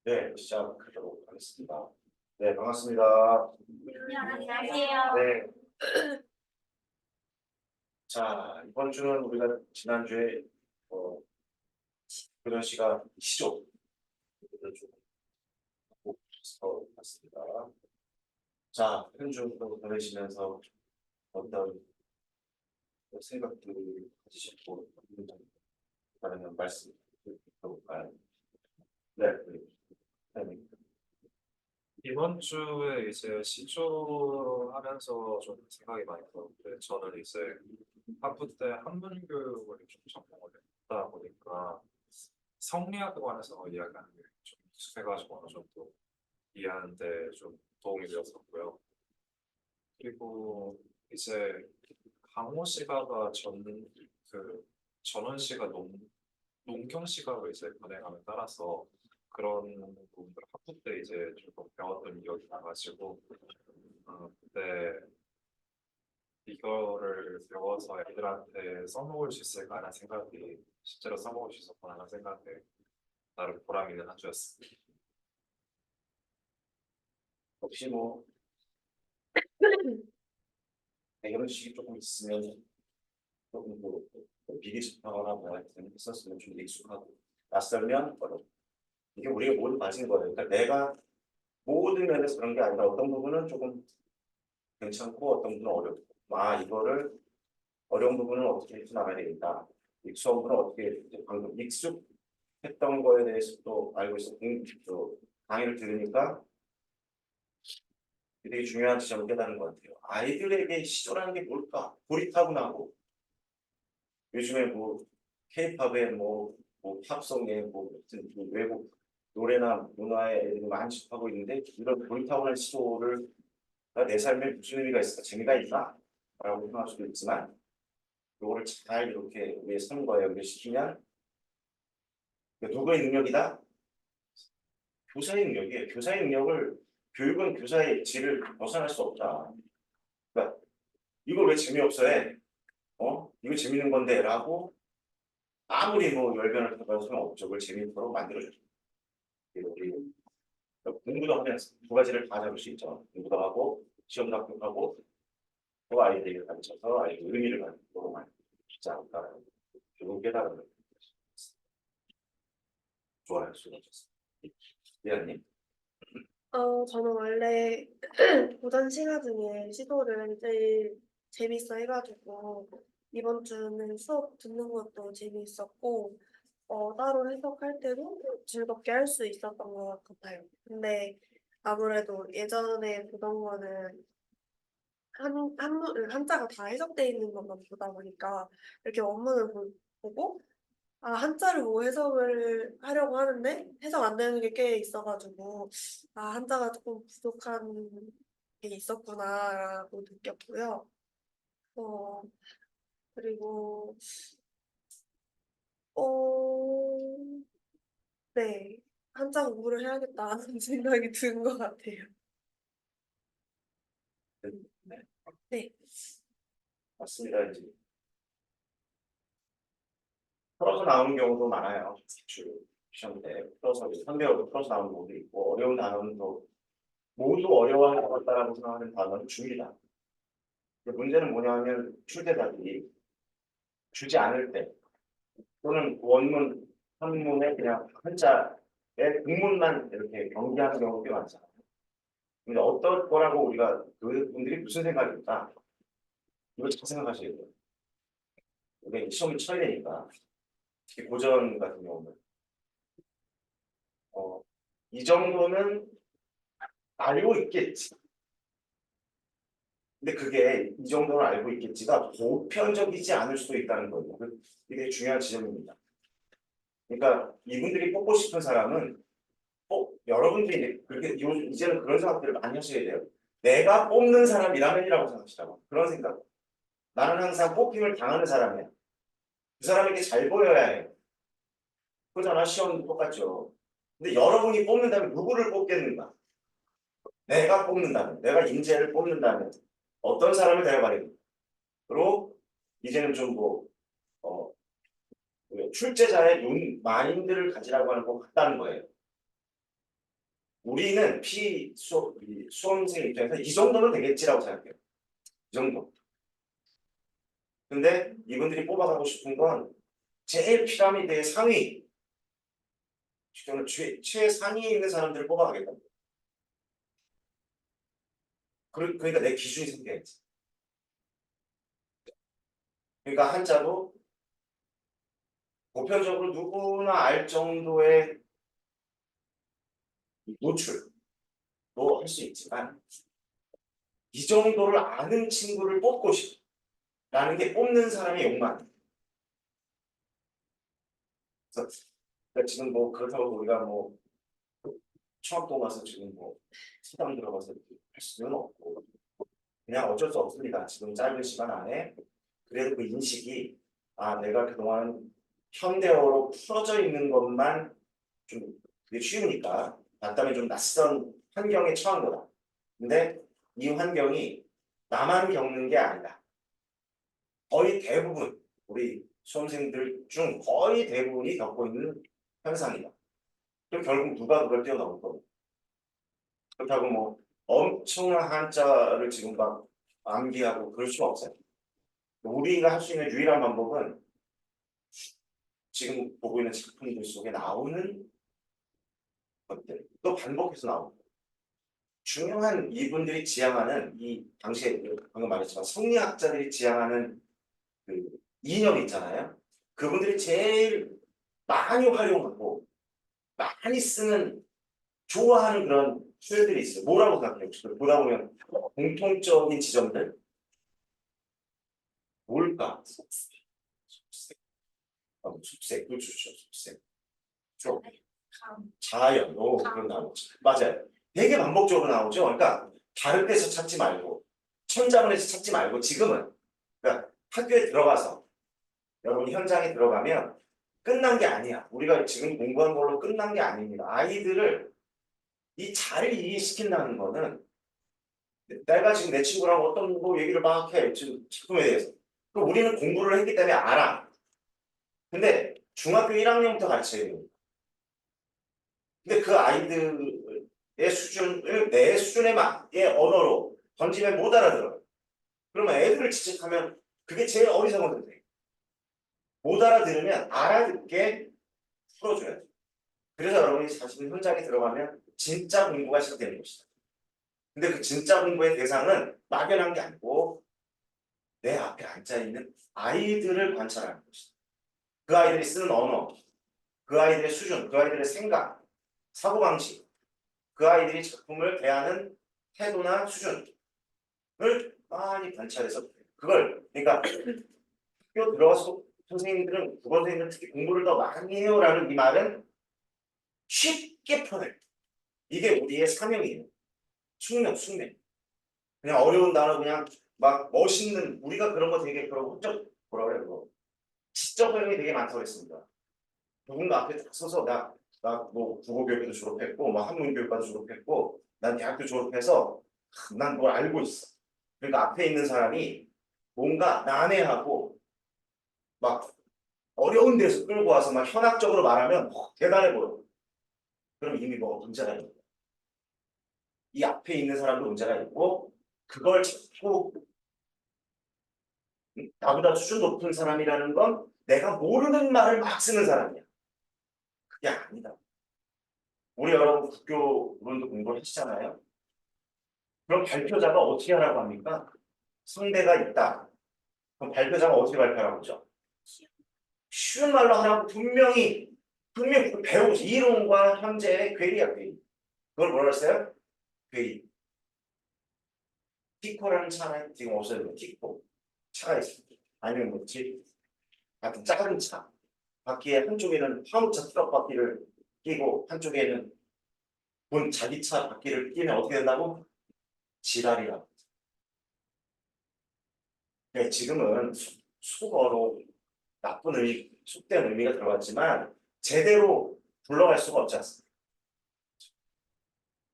네, 시작하도록 하겠습니다. 네, 반갑습니다. 안녕하세요. 네. 자, 이번 주는 우리가 지난주에 교련 씨가 시조를 좀 하고 싶어서 봤습니다. 자, 한 주도 보내시면서 어떤 생각들을 가지셨고 있다는 말씀 들어볼까요? 네, 네. 이번 주에 이제 시조하면서 좀 생각이 많이 들었는데 저는 이제 학부 때 한문 교육을 좀 전공을 했다 보니까 성리학에 관해서 이야기하는 게 좀 익숙해가지고 어느 정도 이해하는데 좀 도움이 되었었고요. 그리고 이제 강호 시가가 전원 시가 농경 시각을 이제 변해감에 따라서 그런 부분들 학부 때 이제 조금 배웠던 기억이 나가지고 그때 이거를 배워서 애들한테 써먹을 수 있을까라는 생각이 실제로 써먹을 수 있었구나라는 생각에 나름 보람 있는 한 주였습니다. 혹시 뭐 배경 지식이 조금 있으면 조금 뭐 비교습하거나 뭐 하여튼 했었으면 좀 익숙하고 낯설면 어렵고 이게 우리가 모두 가진 거예요. 그러니까 내가 모든 면에서 그런 게 아니라 어떤 부분은 조금 괜찮고 어떤 부분은 어렵고 이거를 어려운 부분은 어떻게 해나가야 되겠다. 익숙한 부분은 어떻게 이제 방금 익숙했던 거에 대해서 또 알고 있어 또 강의를 들으니까 되게 중요한 지점을 깨달은 것 같아요. 아이들에게 시조라는 게 뭘까? 고리타분하고 요즘에 뭐 K-팝에 뭐 팝송에 뭐 무슨 외국 노래나 문화에 애들이 많이 접하고 있는데 이런 고리타분한 시조를 내 삶에 무슨 의미가 있을까? 재미가 있나? 라고 생각할 수도 있지만 이거를 잘 이렇게 우리의 삶과 연결시키면 누구의 능력이다? 교사의 능력이에요. 교사의 능력을 교육은 교사의 질을 벗어날 수 없다. 그러니까 이걸 왜 재미없어 해? 이거 재밌는 건데 라고 아무리 뭐 열변을 해봐도 소용없죠. 그걸 재미있도록 만들어줘요. 우리 공부도 하면서 두 가지를 다 잡을 수 있죠. 공부도 하고 시험도 합격하고 또 아이들에게 가르쳐서 아이의 의미를 갖도록 만들지 않을까라는 결국 깨달음을 좋아할 수가 없었습니다. 미안님. 저는 원래 고전 싱어 중에 시도를 제일 재밌어 해가지고 이번 주는 수업 듣는 것도 재미있었고 따로 해석할 때도 즐겁게 할 수 있었던 것 같아요. 근데 아무래도 예전에 보던 거는 한자가 다 해석돼 있는 것만 보다 보니까 이렇게 원문을 보고 한자를 뭐 해석을 하려고 하는데 해석 안 되는 게 꽤 있어가지고 한자가 조금 부족한 게 있었구나라고 느꼈고요. 어, 그리고 어, 네, 한자 공부를 해야겠다는 생각이 든 것 같아요. 네, 네, 맞습니다. 이제 풀어서 나오는 경우도 많아요. 주 시험 때 풀어서 선배하고 풀어서 나오는 경우도 있고 어려운 단어는 또 모두 어려워할 것 같다라고 생각하는 단어는 줍니다. 문제는 뭐냐면 출제자들이 주지 않을 때 또는 원문, 한문에 그냥 한자의 국문만 이렇게 경기하는 경우가 꽤 많잖아요. 근데 어떨 거라고 우리가 그분들이 무슨 생각일까? 이걸 잘 생각하셔야 돼요. 이게 시험을 쳐야 되니까 특히 고전 같은 경우는 이 정도는 알고 있겠지. 근데 그게 이 정도는 알고 있겠지가 보편적이지 않을 수도 있다는 거예요. 이게 중요한 지점입니다. 그러니까 이분들이 뽑고 싶은 사람은 여러분들이 그렇게 이제는 그런 생각들을 많이 하셔야 돼요. 내가 뽑는 사람이라면이라고 생각하시라고. 그런 생각. 나는 항상 뽑힘을 당하는 사람이야. 그 사람에게 잘 보여야 해요. 그러잖아. 시험도 똑같죠. 근데 여러분이 뽑는다면 누구를 뽑겠는가? 내가 뽑는다면, 내가 인재를 뽑는다면 어떤 사람을 데려가겠는가? 그리고 이제는 좀 출제자의 마인드를 가지라고 하는 것 같다는 거예요. 우리는 수험생 입장에서 이 정도는 되겠지라고 생각해요. 이 정도. 근데 이분들이 뽑아가고 싶은 건 제일 피라미드의 상위, 저는 최상위에 있는 사람들을 뽑아가겠다. 그러니까 내 기준이 생겨야지. 그러니까 한자도 보편적으로 누구나 알 정도의 노출도 할 수 있지만 이 정도를 아는 친구를 뽑고 싶다는 게 뽑는 사람의 욕망. 그래서 그러니까 지금 뭐 그렇다고 우리가 뭐 청학도 가서 지금 뭐 수당 들어가서 할 수는 없고 그냥 어쩔 수 없습니다. 지금 짧은 시간 안에 그래도 그 인식이 내가 그동안 현대어로 풀어져 있는 것만 좀 그게 쉬우니까 맞다면 좀 낯선 환경에 처한 거다. 근데 이 환경이 나만 겪는 게 아니다. 거의 대부분 우리 수험생들 중 거의 대부분이 겪고 있는 현상이다. 그럼 결국 누가 그걸 뛰어넘을 거고. 그렇다고 뭐 엄청난 한자를 지금 막 암기하고 그럴 수가 없어요. 우리가 할 수 있는 유일한 방법은 지금 보고 있는 작품들 속에 나오는 것들, 또 반복해서 나오는 것. 중요한 이분들이 지향하는 이 당시에 방금 말했지만 성리학자들이 지향하는 그 이념 있잖아요. 그분들이 제일 많이 활용하고 많이 쓰는 좋아하는 그런 수요들이 있어요. 뭐라고 생각해요? 보다 보면 공통적인 지점들 뭘까? 속색, 속색, 그렇죠, 속색, 좀 자연, 그런 나오죠. 맞아요. 되게 반복적으로 나오죠. 그러니까 다른 데서 찾지 말고 천장에서 찾지 말고 지금은 그러니까 학교에 들어가서 여러분 현장에 들어가면 끝난 게 아니야. 우리가 지금 공부한 걸로 끝난 게 아닙니다. 아이들을 이 잘 이해시킨다는 거는 내가 지금 내 친구랑 어떤 뭐 얘기를 막 해. 지금 작품에 대해서. 그럼 우리는 공부를 했기 때문에 알아. 근데 중학교 1학년부터 가르쳐야 돼요. 근데 그 아이들의 수준을 내 수준의 언어로 던지면 못 알아들어요. 그러면 애들을 지적하면 그게 제일 어리석은 선택이에요. 못 알아들으면 알아듣게 풀어줘야 돼요. 그래서 여러분이 사실 현장에 들어가면 진짜 공부가 시작되는 것이다. 근데 그 진짜 공부의 대상은 막연한 게 아니고 내 앞에 앉아있는 아이들을 관찰하는 것이다. 그 아이들이 쓰는 언어, 그 아이들의 수준, 그 아이들의 생각, 사고방식, 그 아이들이 작품을 대하는 태도나 수준을 많이 관찰해서 그걸 그러니까 학교 들어가서 선생님들은 국어 선생님들은 특히 공부를 더 많이 해요라는 이 말은 쉽게 표현해. 이게 우리의 사명이에요. 숙명. 그냥 어려운 단어 그냥 막 멋있는 우리가 그런 거 되게 그런 훌쩍 뭐라 그래 그거 지적 활용이 되게 많다고 했습니다. 누군가 앞에 딱 서서 나 뭐 국어교육도 졸업했고 뭐 한문교육과도 졸업했고 난 대학교 졸업해서 난 뭘 알고 있어. 그러니까 앞에 있는 사람이 뭔가 난해하고 막 어려운 데서 끌고 와서 막 현학적으로 말하면 대단해 보여. 그럼 이미 뭐 문제가 있는 거야. 이 앞에 있는 사람도 문제가 있고 그걸 자꾸 나보다 수준 높은 사람이라는 건 내가 모르는 말을 막 쓰는 사람이야. 그게 아니다. 우리 여러분 국교론도 공부를 하시잖아요. 그럼 발표자가 어떻게 하라고 합니까? 상대가 있다. 그럼 발표자가 어떻게 발표하라고 하죠? 쉬운 말로 하라고 분명히 배우고 이론과 현재의 괴리야 괴리. 그걸 뭐라 했어요? 괴리. 티코라는 차가 지금 없어요. 티코. 차가 있습니다. 아니면 뭐지? 같은 작은 차. 바퀴에 한쪽에는 화물차 트럭 바퀴를 끼고 한쪽에는 본 자기 차 바퀴를 끼면 어떻게 된다고? 지랄이라고. 그러니까 지금은 속어로 나쁜 의미, 속된 의미가 들어갔지만 제대로 불러갈 수가 없지 않습니까?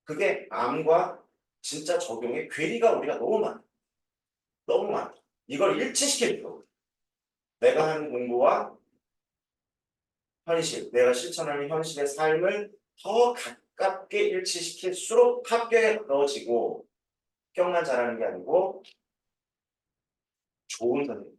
그게 암과 진짜 적용의 괴리가 우리가 너무 많아. 너무 많아. 이걸 일치시켜줘. 내가 하는 공부와 현실, 내가 실천하는 현실의 삶을 더 가깝게 일치시킬수록 합격에 가까워지고 합격만 잘하는 게 아니고 좋은 선생님,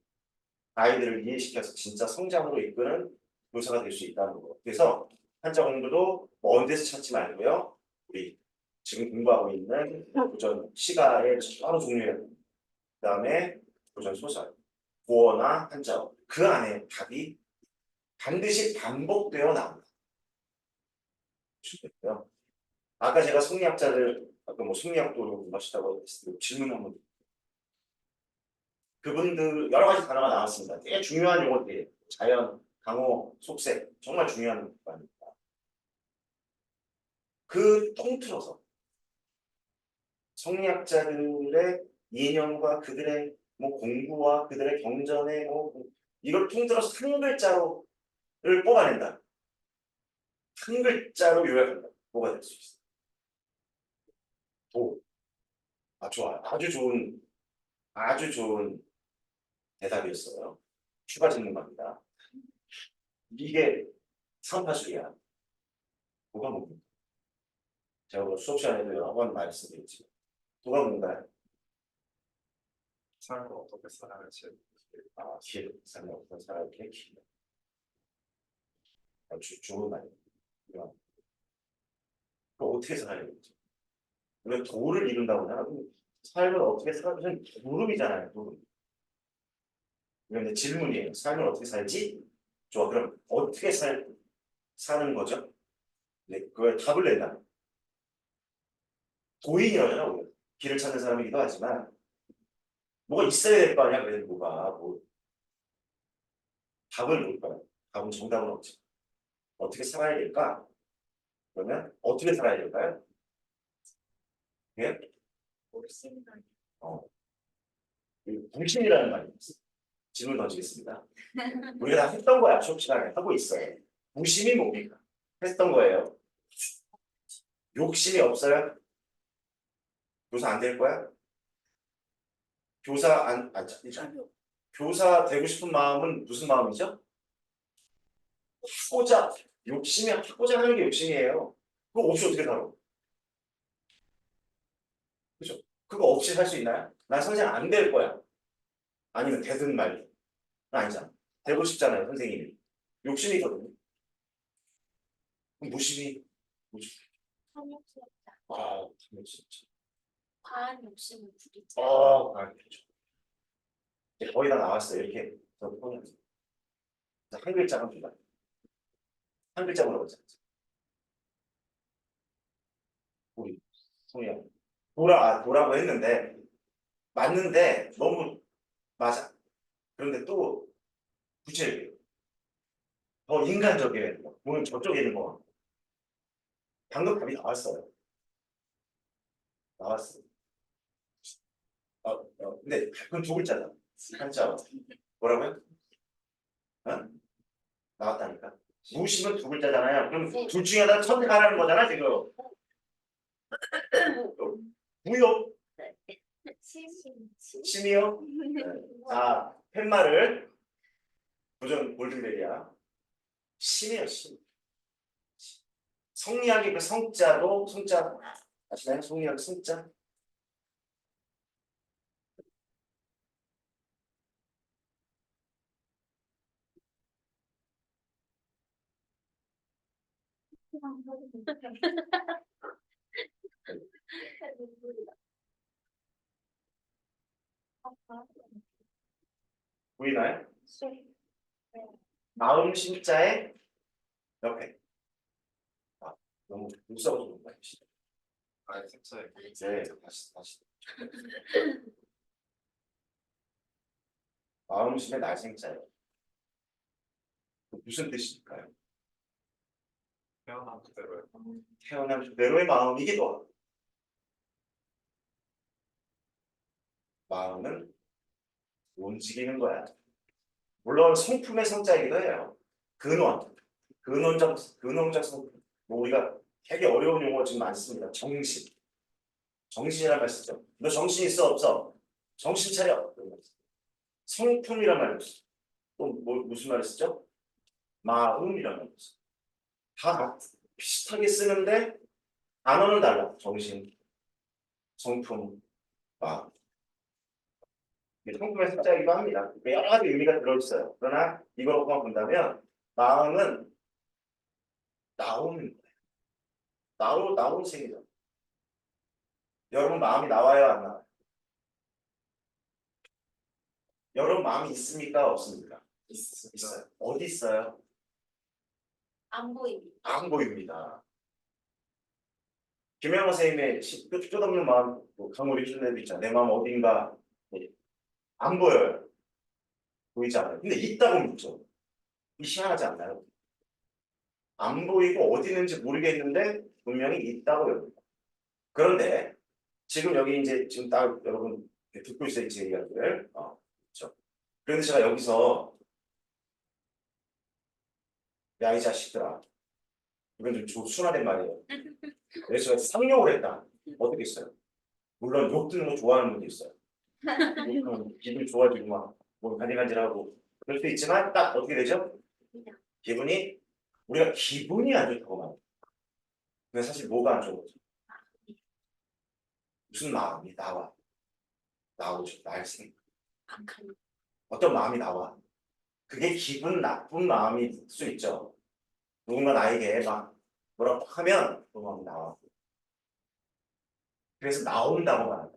아이들을 이해시켜서 진짜 성장으로 이끄는 교사가 될 수 있다는 거. 그래서 한자 공부도 먼 데서 찾지 말고요. 우리 지금 공부하고 있는 고전 시가의 여러 종류의 그다음에 고전 소설, 고어나 한자어 그 안에 답이 반드시 반복되어 나옵니다. 주셨고요. 아까 제가 성리학자들 아까 뭐 성리학도 공부하시다고 했을 때 질문 한번 그분들 여러 가지 단어가 나왔습니다. 되게 중요한 용어들이에요. 자연, 강호, 속세 정말 중요한 단어입니다. 그 통틀어서 성리학자들의 이념과 그들의 뭐 공부와 그들의 경전의 뭐 이걸 통틀어서 한 글자로를 뽑아낸다. 한 글자로 요약한다. 뭐가 될 수 있어? 도. 아 좋아요. 아주 좋은 대답이었어요. 추가 질문입니다. 이게 삼파술이야. 뭐가 뭡니까? 제가 뭐 수업 시간에도 여러 번 말씀드렸지만 뭐가 뭔가요? 삶을 어떻게 살아갈지. 아, 길. 삶을 어떤 살아가게 길. 좋은 말이에요. 그럼 어떻게 살아야 되지? 우리가 도를 이룬다고 하면 삶을 어떻게 살아가는 물음이잖아요. 물음. 이건 질문이에요. 삶을 어떻게 살지? 좋아. 그럼 어떻게 사는 거죠? 네, 그걸 답을 낸다. 도인이라잖아, 우리가. 길을 찾는 사람이기도 하지만 뭐가 있어야 될 거 아니야? 그래도 뭐 답을 뭘까요? 답은 정답은 없지. 어떻게 살아야 될까? 그러면 어떻게 살아야 될까요? 예? 어, 불신이라는 말이 있어요. 질문 던지겠습니다. 우리가 다 했던 거야. 수업 시간에 하고 있어요. 무심이 뭡니까? 했던 거예요. 욕심이 없어요? 교사 안 될 거야? 교사 교사 되고 싶은 마음은 무슨 마음이죠? 하고자 욕심이 하고자 하는 게 욕심이에요. 그거 없이 어떻게 살아? 그죠? 그거 없이 살 수 있나요? 난 선생님 안 될 거야. 아니면 되든 말든. 아니잖아. 되고 싶잖아요, 선생님이. 욕심이거든요. 그럼 무심히. 탐욕스럽다. 아, 진짜. 과한 욕심을 부리지. 그렇죠. 이제 거의 다 나왔어요. 이렇게 저 보면서 한 글자만 준다. 한 글자 물어보자. 우리 송이야. 도라고 했는데 맞는데 너무 맞아. 그런데 또 구체적이에요. 더 인간적이에요. 오늘 저쪽에 있는 거. 방금 답이 나왔어요. 나왔어. 근데 그건 두 글자다. 한자. 뭐라고요? 어? 나왔다니까. 무심은 두 글자잖아요. 그럼 둘 중에 하나 선택하라는 거잖아 지금. 무요? 심이요? 자, 팻말을 도전 골든벨이야. 심이에요, 심. 성리학의 그 성자도 성자 아시나요? 성리학 성자. 보이나요? 마음 심자의 옆에. 너무 무서워서 못 봐주시죠. 아예 색소에 네, 다시. 마음심의 날생자예요. 무슨 뜻일까요? 태어난 그대로의 태어난 그대로의 마음이기도 하고 마음은 움직이는 거야. 물론 성품의 성자이기도 해요. 근원적 성품. 뭐 우리가 되게 어려운 용어 지금 많습니다. 정신이란 말 쓰죠. 너 정신 있어 없어? 정신 차려. 성품이란 말을 쓰죠. 또 무슨 말을 쓰죠? 마음이란 말을 쓰죠. 다 비슷하게 쓰는데 단어는 달라. 정신, 성품, 마음. 이게 성품의 습자이기도 합니다. 여러 가지 의미가 들어있어요. 그러나 이거로만 본다면 마음은 나오는 거예요. 나오는 책이죠. 여러분 마음이 나와요, 안 나와요? 여러분 마음이 있습니까, 없습니까? 있어요. 어디 있어요? 안 보입니다. 안 보입니다. 김영호 선생님의 끝없는 마음, 강우리 춘내도 있잖아요. 내 마음 어딘가 안 보여요. 보이지 않아요. 근데 있다고 묻죠. 이 희한하지 않나요? 안 보이고 어디 있는지 모르겠는데 분명히 있다고 여깁니다. 그런데 지금 여기 이제 지금 딱 여러분 듣고 있어요, 제 이야기를. 그렇죠. 그런데 제가 여기서 야, 이 자식들아, 이건 좀 순화된 말이에요. 그래서 제가 상욕을 했다. 어떻게 했어요? 물론 욕 듣는 거 좋아하는 분도 있어요. 욕하면 기분이 좋아지고 막뭐 간질간질하고 그럴 수 있지만 딱 어떻게 되죠? 기분이 우리가 기분이 안 좋다고 말해요. 근데 사실 뭐가 안 좋은 거죠? 무슨 마음이 나오죠. 날생. 악한 어떤 마음이 나와. 그게 기분 나쁜 마음일 수 있죠. 누군가 나에게 막 뭐라고 하면 그 마음이 나와. 그래서 나온다고 말합니다.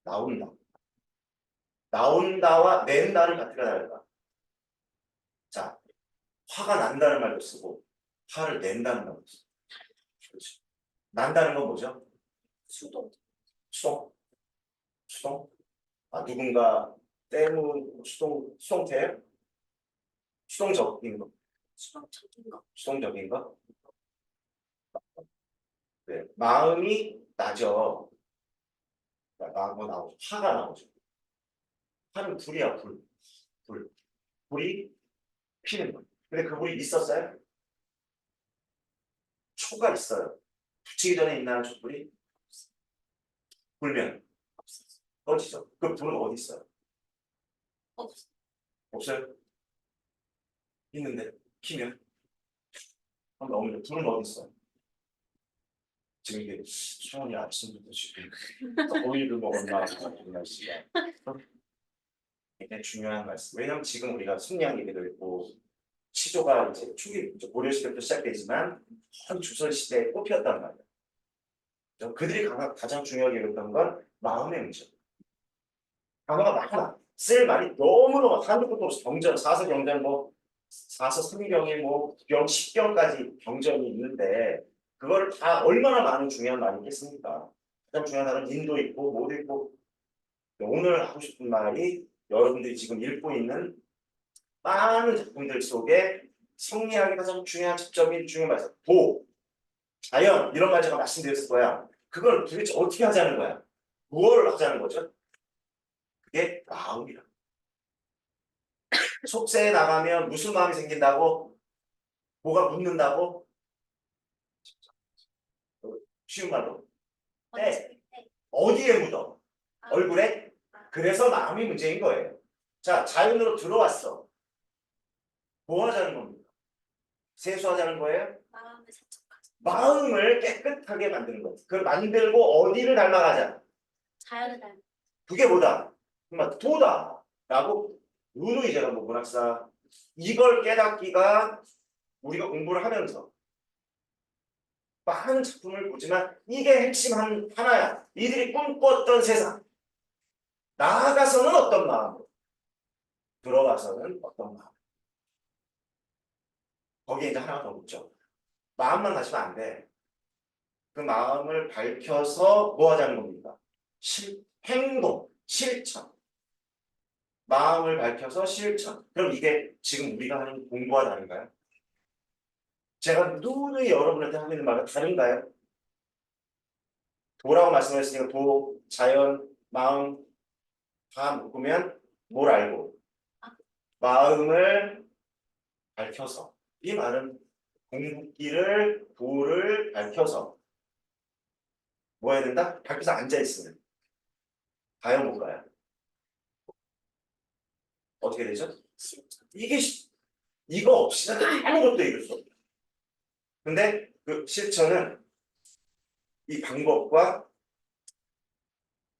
나온다. 나온다와 낸다를 같이가 다르다. 자, 화가 난다는 말도 쓰고 화를 낸다는 말도 쓰고. 그렇죠. 난다는 건 뭐죠? 수동. 수동? 누군가 때문 수동태예요? 수동적인 거. 수동적인 거. 수동적인 거? 네, 마음이 나죠. 뭐 나오죠. 화가 나오죠. 화는 불이야, 불. 불이 피는 거예요. 근데 그 불이 있었어요? 초가 있어요. 붙이기 전에 있나요, 촛불이? 불면 꺼지죠. 그 불은 어디 있어요? 없어. 없어요? 있는데 키면 한번 없는데 불은 어디 있어요? 지금 이게 수원이 아침부터 지금 오이를 먹었나 이런 날씨가 굉장히 중요한 말씀. 왜냐하면 지금 우리가 승리한 얘기도 있고 시조가 이제 초기 고려 시대부터 시작되지만 거의 조선 시대에 꽃피었단 말이에요. 그들이 가장 중요하게 여겼던 건 마음의 문제. 단어가 많아. 쓸 말이 너무너무 한두 끝도 없이 경전, 사서 경전 사서 성경에 병, 십경까지 경전이 있는데 그거를 다 얼마나 많은 중요한 말이 있겠습니까? 가장 중요한 단어는 인도 있고 뭐도 있고 오늘 하고 싶은 말이 여러분들이 지금 읽고 있는 많은 작품들 속에 성리학의 가장 중요한 접점이 중요한 말이죠. 도, 자연 이런 말 제가 말씀드렸을 거야. 그걸 도대체 어떻게 하자는 거야? 뭘 하자는 거죠? 그게 마음이라. 속세에 나가면 무슨 마음이 생긴다고? 뭐가 묻는다고? 쉬운 말로. 때. 어디에 묻어? 얼굴에? 그래서 마음이 문제인 거예요. 자, 자연으로 들어왔어. 뭐 하자는 겁니까? 세수하자는 거예요? 마음을 세척하자. 마음을 깨끗하게 만드는 거예요. 그걸 만들고 어디를 닮아가자? 자연을 닮아. 그게 뭐다? 정말 도다. 라고 누누이 제가 문학사 이걸 깨닫기가 우리가 공부를 하면서 많은 작품을 보지만 이게 핵심 하나야. 이들이 꿈꿨던 세상. 나아가서는 어떤 마음으로? 들어가서는 어떤 마음? 거기에 이제 하나가 더 묻죠. 마음만 가시면 안 돼. 그 마음을 밝혀서 뭐 하자는 겁니까? 행동, 실천. 마음을 밝혀서 실천. 그럼 이게 지금 우리가 하는 공부와 다른가요? 제가 누누이 여러분한테 하고 있는 말과 다른가요? 도라고 말씀하셨으니까 도, 자연, 마음 다 묶으면 뭘 알고? 마음을 밝혀서. 이 말은 공부기를 도를 밝혀서 뭐 해야 된다? 밝혀서 앉아있으면 과연 뭔가요? 어떻게 되죠? 이게 이거 없이는 아무것도 이룰 수 없다. 근데 그 실천은 이 방법과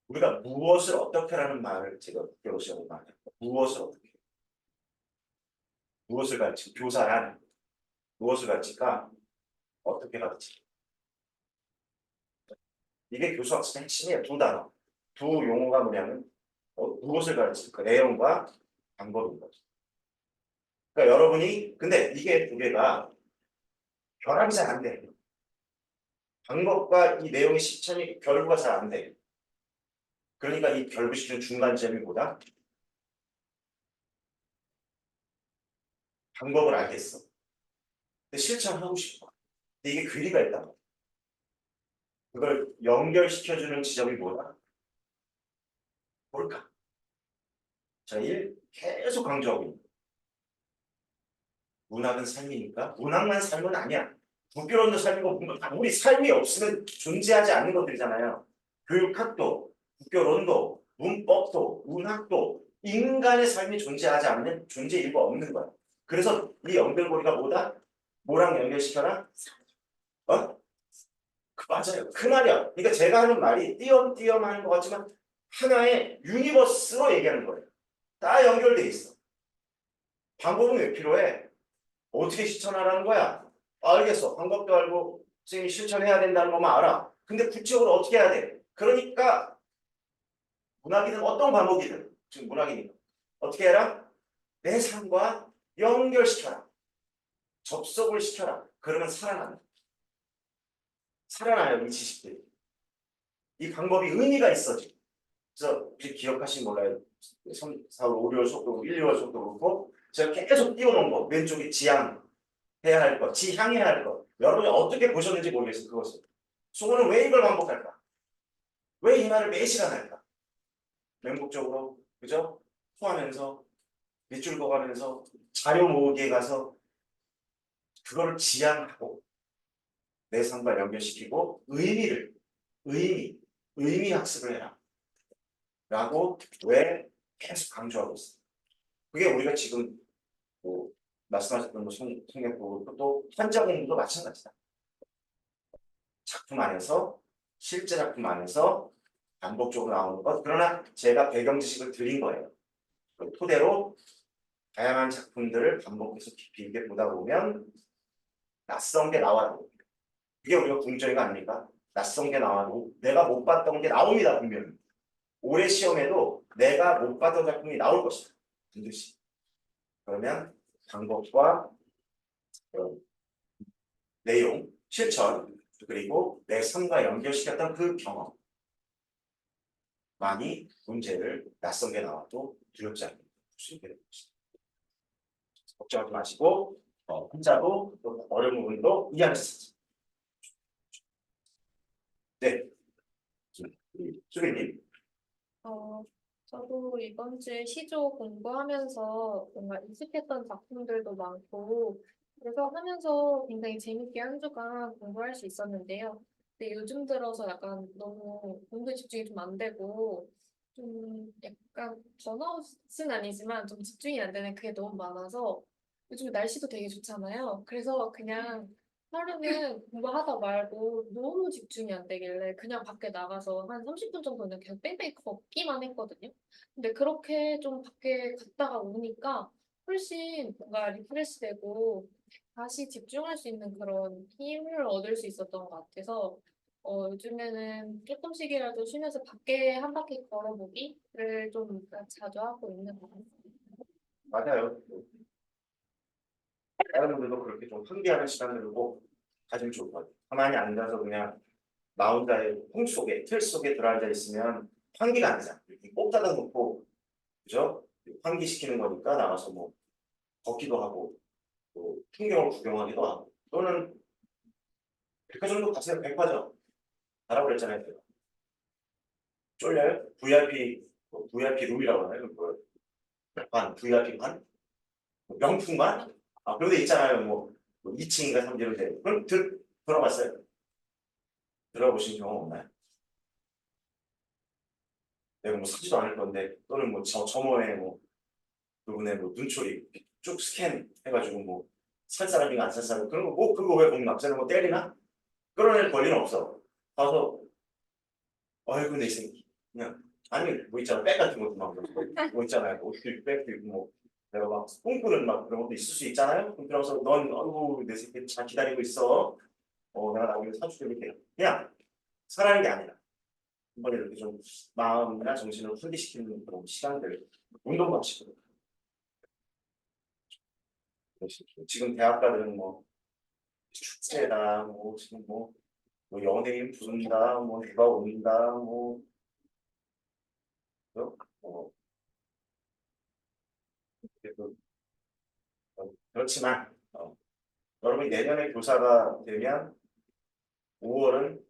우리가 무엇을 어떻게라는 말을 제가 배우시라고 말해요. 무엇을 어떻게, 무엇을 가르치, 교사란 무엇을 가르칠까? 어떻게 가르치? 이게 교수 학습의 핵심이에요. 두 단어, 두 용어가 뭐냐면 무엇을 가르칠까? 내용과 방법인 거죠. 그러니까 여러분이 근데 이게 두 개가 결합이 잘 안 돼. 방법과 이 내용의 실천이 결부가 잘 안 돼. 그러니까 이 결부시키는 중간점이 뭐다? 방법을 알겠어. 근데 실천하고 싶어. 근데 이게 괴리가 있다. 그걸 연결시켜주는 지점이 뭐다? 뭘까? 자, 계속 강조하고 있는 거예요. 문학은 삶이니까 문학만 삶은 아니야. 국교론도 삶이고 우리 삶이 없으면 존재하지 않는 것들이잖아요. 교육학도, 국교론도, 문법도, 문학도 인간의 삶이 존재하지 않는 존재 일부가 없는 거야. 그래서 이 연결고리가 뭐다? 뭐랑 연결시켜라? 어? 맞아요. 그 말이야. 그러니까 제가 하는 말이 띄엄띄엄 하는 것 같지만 하나의 유니버스로 얘기하는 거예요. 다 연결돼 있어. 방법은 왜 필요해? 어떻게 실천하라는 거야? 알겠어. 방법도 알고 선생님이 실천해야 된다는 것만 알아. 근데 구체적으로 어떻게 해야 돼? 그러니까 문학이든 어떤 과목이든 지금 문학이니까 어떻게 해라? 내 삶과 연결시켜라. 접속을 시켜라. 그러면 살아난다. 살아나요, 이 지식들이. 이 방법이 의미가 있어져. 그래서 혹시 기억하시면 몰라요. 3, 4, 5, 6월 속도, 1, 2월 속도 그렇고 제가 계속 띄워놓은 거. 왼쪽에 지향 해야 할 것, 지향해야 할 것. 여러분이 어떻게 보셨는지 모르겠어요. 그것을. 수고는 왜 이걸 반복할까? 왜 이 말을 매시간 할까? 맹목적으로, 그죠? 토하면서, 밑줄 그어가면서, 자료 모으기에 가서 그거를 지향하고 내 삶과 연결시키고 의미 학습을 해라. 라고 왜 계속 강조하고 있어요. 그게 우리가 지금 뭐 말씀하셨던 뭐 성경도 또 현장 공부도 마찬가지다. 작품 안에서 실제 작품 안에서 반복적으로 나오는 것. 그러나 제가 배경 지식을 드린 거예요. 그 토대로 다양한 작품들을 반복해서 깊이 있게 보다 보면 낯선 게 나와도 그게 우리가 궁정이가 아닙니까? 낯선 게 나와도 내가 못 봤던 게 나옵니다. 분명히. 올해 시험에도 내가 못 봤던 작품이 나올 것이다. 반드시. 그러면 방법과 내용, 실천, 그리고 내 삶과 연결시켰던 그 경험 많이 문제를 낯선 게 나와도 두렵지 않게 풀수 있게 될 것이다. 걱정하지 마시고 혼자도 또 어려운 부분도 이해할 수 있습니다. 네, 수빈님. 저도 이번 주에 시조 공부하면서 뭔가 익숙했던 작품들도 많고, 그래서 하면서 굉장히 재밌게 한 주간 공부할 수 있었는데요. 근데 요즘 들어서 약간 너무 공부에 집중이 좀 안 되고, 좀 약간 번아웃은 아니지만 좀 집중이 안 되는 그게 너무 많아서 요즘 날씨도 되게 좋잖아요. 그래서 그냥 하루는 공부하다 말고 너무 집중이 안 되길래 그냥 밖에 나가서 한 30분 정도는 계속 뺑뺑이 걷기만 했거든요. 근데 그렇게 좀 밖에 갔다가 오니까 훨씬 뭔가 리프레시되고 다시 집중할 수 있는 그런 힘을 얻을 수 있었던 것 같아서 요즘에는 조금씩이라도 쉬면서 밖에 한 바퀴 걸어보기를 좀 자주 하고 있는 것 같아요. 맞아요. 다른 분들도 그렇게 좀 환기하는 시간들을 꼭 가지면 좋을 것 같아요. 가만히 앉아서 그냥 나 혼자의 홍 속에, 틀 속에 들어앉아 있으면 환기가 안 되잖아. 이렇게 꼭 닫아놓고, 그죠? 환기시키는 거니까 나가서 뭐 걷기도 하고, 또 풍경을 구경하기도 하고, 또는 백화점도 가세요. 백화점. 가라고 그랬잖아요. 제가. 쫄려요? VIP, VIP 룸이라고 하나요? 그 VIP 관? 명품관? 아, 그런 데 있잖아요. 뭐 2층인가 3층인데. 그럼 들어봤어요? 들어보신 경험 없나요? 내가 뭐 사지도 않을 건데, 또는 뭐 점원에 뭐 그분의 뭐 눈초리 쭉 스캔 해가지고 뭐 살 사람인가 안 살 사람 그런 거 뭐 그거 왜 보면 남자는 뭐 때리나? 끌어낼 권리는 없어. 가서 아이고 내 새끼 그냥 아니 뭐 있잖아 백 같은 것도 막뭐 있잖아요 옷도 있고 백도 있고 뭐 내가 막 꿈꾸는 막 그런 것도 있을 수 있잖아요. 그러면서 넌 아이고 내 새끼 잘 기다리고 있어. 내가 나중에 사줄게 이렇게 그냥 사라는 게 아니라 한번 이렇게 좀 마음이나 정신을 환기시키는 그런 시간들 운동 방식으로 지금 대학가들은 뭐 축제다 뭐 지금 뭐 연예인 부른다 뭐 누가 온다 뭐 뭐 그래도 그렇지만 여러분이 내년에 교사가 되면 5월은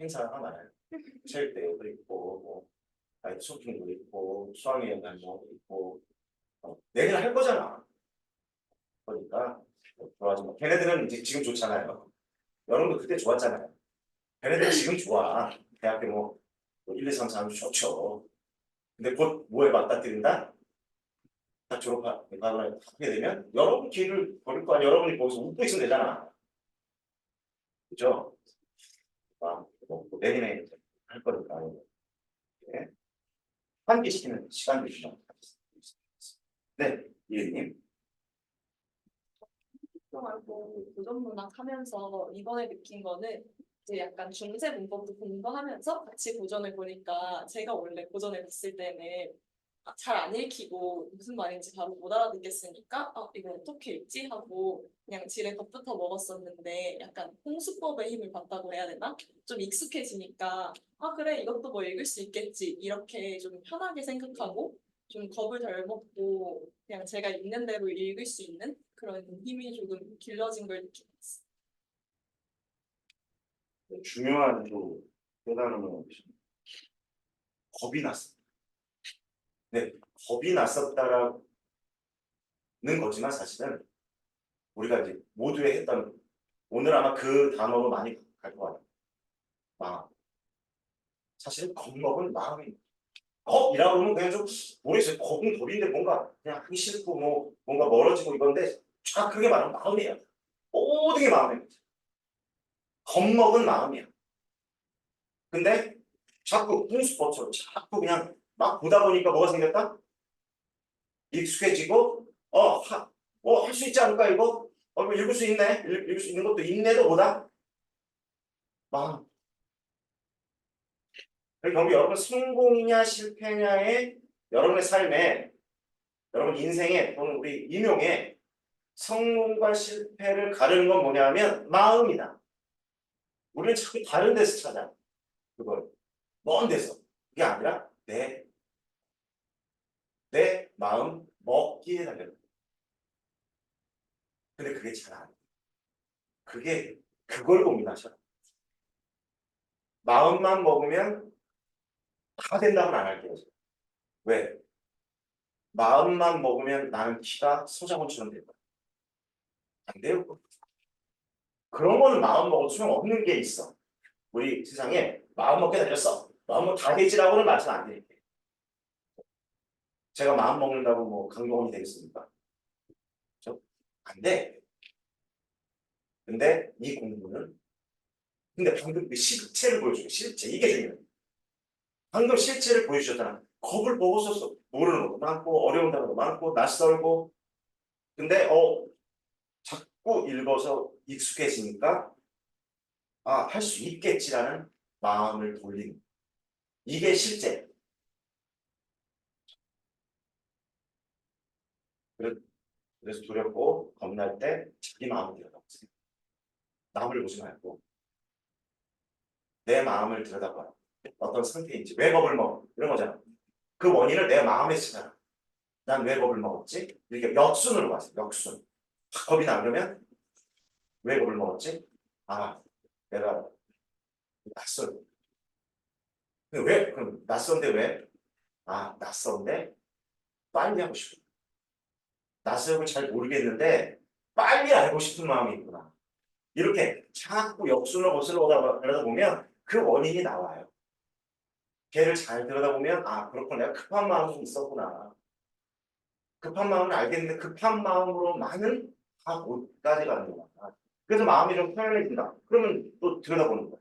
행사가 많아요. 체육대회도 있고 뭐 아이스 쇼핑도 있고 수학여행 가는 것도 있고 내년 할 거잖아. 그러니까 좋아하지 마. 걔네들은 이제 지금 좋잖아요. 여러분도 그때 좋았잖아요. 걔네들은 지금 좋아. 대학교 뭐 1, 2, 3, 4 하면 좋죠. 근데 곧 뭐에 맞닥뜨린다? 딱 졸업하게 되면 여러분 길을 걸을 거 아니야. 여러분이 거기서 웃고 있으면 되잖아. 그죠? 뭐 내년에 할 거니까. 네. 환기시키는 시간도 주죠. 네, 이혜님. 말고 고전 문학 하면서 이번에 느낀 거는 이제 약간 중세 문법도 공부하면서 같이 고전을 보니까 제가 원래 고전을 봤을 때는 잘 안 읽히고 무슨 말인지 바로 못 알아듣겠으니까 이거 어떻게 읽지 하고 그냥 지레 겁부터 먹었었는데 약간 홍수법의 힘을 받다고 해야 되나? 좀 익숙해지니까 그래 이것도 뭐 읽을 수 있겠지 이렇게 좀 편하게 생각하고 좀 겁을 덜 먹고 그냥 제가 있는 대로 읽을 수 있는 그런 힘이 조금 길러진 걸 느끼겠어요. 중요한 또 깨달음은 겁이 났어. 네, 겁이 났었다라는 거지만 사실은 우리가 이제 모두에 했던 오늘 아마 그 단어로 많이 갈 것 같아요. 마음. 사실은 겁먹은 마음이 겁이라고 하면 그냥 좀 모르겠어요. 겁은 겁인데 뭔가 그냥 하기 싫고 뭐 뭔가 멀어지고 이건데 정확하게 말하면 마음이에요. 모든 게 마음이에요. 겁먹은 마음이야. 근데 자꾸 홍수법처럼 자꾸 그냥 막 보다 보니까 뭐가 생겼다? 익숙해지고 할 수 있지 않을까 이거? 뭐 읽을 수 있네? 읽을 수 있는 것도 있네도 보다 마음. 결국 여러분 성공이냐 실패냐의 여러분의 삶에 여러분 인생에 또는 우리 임용에 성공과 실패를 가르는 건 뭐냐면 마음이다. 우리는 자꾸 다른 데서 찾아. 그걸 먼 데서. 그게 아니라 내 마음 먹기에 달려. 근데 그게 잘 안 돼. 그걸 고민하셔. 마음만 먹으면 다 된다고는 안 할게요. 왜? 마음만 먹으면 나는 키가 서장훈처럼 될 거야. 안 돼요. 그런 거는 마음 먹어도 소용없는 게 있어. 우리 세상에 마음 먹게 달렸어. 마음 먹 다 되지라고는 말씀 안 드릴게요. 제가 마음 먹는다고 뭐 강동원이 되겠습니까? 그렇죠? 안 돼. 근데 이 공부는 방금 그 실체를 보여줘요. 실체. 이게 중요해요. 방금 실체를 보여주셨잖아. 겁을 먹었었어. 모르는 것도 많고 어려운 단어도 많고 낯설고 근데 자꾸 읽어서 익숙해지니까 할 수 있겠지라는 마음을 돌리는 이게 실제. 그래서 두렵고 겁날 때 자기 마음을 들여다보세요. 남을 보지 말고 내 마음을 들여다봐요. 어떤 상태인지 왜 겁을 먹어 이런 거잖아. 그 원인을 내 마음에 쓰잖아. 난 왜 겁을 먹었지? 이렇게 역순으로 가세요. 역순. 겁이 나려면 왜 겁을 먹었지? 내가 낯설고. 왜? 그럼 낯선데 왜? 낯선데 빨리 하고 싶어. 낯설고 잘 모르겠는데 빨리 알고 싶은 마음이 있구나. 이렇게 자꾸 역순을 거슬러 가다 보면 그 원인이 나와요. 걔를 잘 들여다보면 그렇구나. 내가 급한 마음이 있었구나. 급한 마음을 알겠는데 급한 마음으로만은 다 못까지 가는 거야. 그래서 마음이 좀 편안해진다. 그러면 또 들여다보는 거야.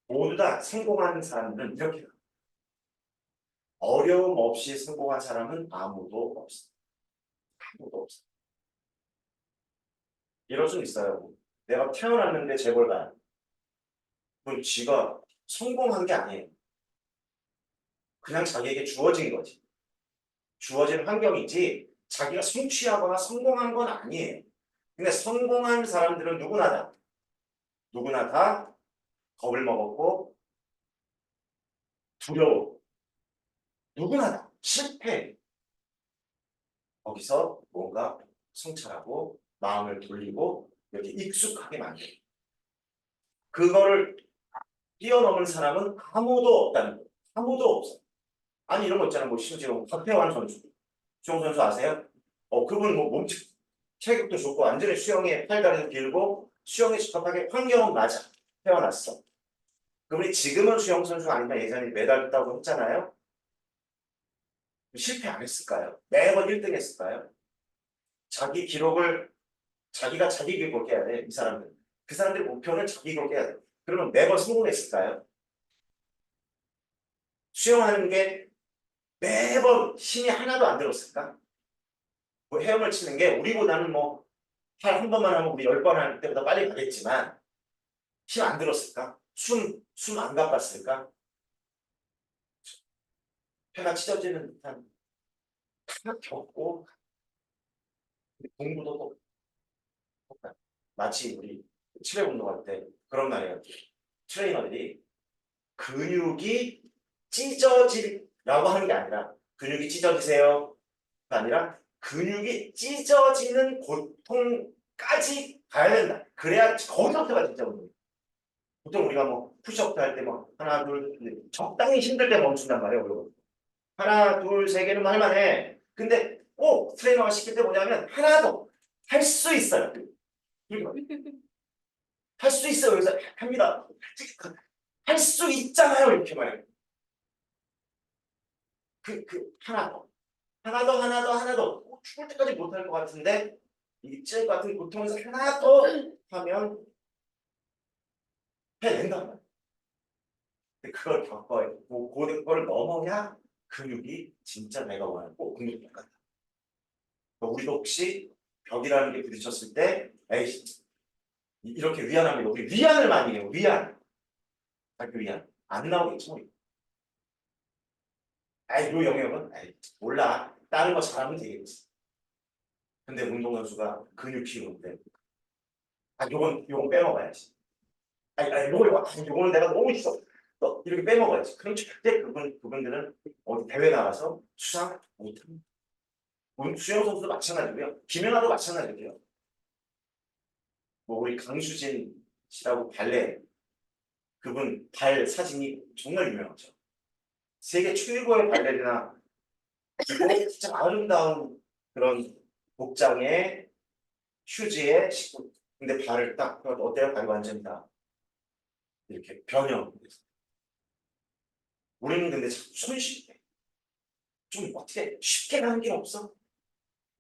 모두 다 성공한 사람들은 이렇게 해요. 어려움 없이 성공한 사람은 아무도 없어. 아무도 없어. 이럴 수 있어요. 내가 태어났는데 재벌가. 그건 지가 성공한 게 아니에요. 그냥 자기에게 주어진 거지. 주어진 환경이지 자기가 성취하거나 성공한 건 아니에요. 근데 성공한 사람들은 누구나 다 겁을 먹었고 두려워. 누구나 다 실패. 거기서 뭔가 성찰하고 마음을 돌리고 이렇게 익숙하게 만들어. 그거를 뛰어넘은 사람은 아무도 없다는 거예요. 아무도 없어. 아니 이런 거 있잖아. 뭐 심지어 박태환 선수, 수영 선수 아세요? 그분 뭐 몸집 체격도 좋고 완전히 수영에 팔다리도 길고 수영에 적합하게 환경은 맞아. 태어났어. 그분이 지금은 수영 선수가 아니라 예전에 메달 따고 했잖아요. 실패 안 했을까요? 매번 1등 했을까요? 자기 기록을 자기가 자기 기록을 깨야 돼. 이 사람들. 그 사람들의 목표는 자기 기록을 깨야 돼. 그러면 매번 성공했을까요? 수영하는 게 매번 힘이 하나도 안 들었을까? 뭐 헤엄을 치는 게 우리보다는 뭐 팔 한 번만 하면 우리 10번 할 때보다 빨리 가겠지만 힘 안 들었을까? 숨 안 가빴을까? 폐가 찢어지는 듯한 다 겪고 공부도 똑같아. 마치 우리 체력 운동할 때 그런 말이에요. 트레이너들이 근육이 찢어지라고 하는 게 아니라 근육이 찢어지세요가 아니라 근육이 찢어지는 고통까지 가야 된다. 그래야 거기서부터가 진짜 운동이에요. 보통 우리가 뭐 푸시업도 할 때 뭐 하나 둘 적당히 힘들 때 멈춘단 말이에요. 그리고 하나 둘 세 개는 할만해. 근데 꼭 트레이너가 시킬 때 뭐냐면 하나 더 할 수 있어요. 할 수 있어요. 그래서 합니다. 할 수 있잖아요. 이렇게 말해요. 하나 더. 하나 더. 죽을 때까지 못할 것 같은데 이 찔 같은 고통에서 하나 더 하면 해낸단 말이에요. 근데 그걸 겪어야 그걸 넘어야 근육이 진짜 내가 원하는 꼭 근육이 똑같다. 우리도 혹시 벽이라는 게 부딪혔을 때 에이 이렇게 위안합니다. 우리 위안을 많이 해요. 위안. 학교 위안. 안 나오겠지 뭐. 이 영역은 몰라. 다른 거 잘하면 되겠지. 근데 운동선수가 근육 키우는데 요건 빼먹어야지. 요거는 내가 너무 있어. 또 이렇게 빼먹어야지. 그럼 절대 그분들은 어디 대회 나가서 수상 못합니다. 수영 선수도 마찬가지고요. 김연아도 마찬가지고요. 뭐 우리 강수진 씨라고 발레 그분 발 사진이 정말 유명하죠. 세계 최고의 발레리나 그리고 진짜 아름다운 그런 복장에 휴지에 신고 근데 발을 딱 어때요? 발이 완전히 다 이렇게 변형. 우리는 근데 손쉽게 좀 어떻게 쉽게 가는 길 없어?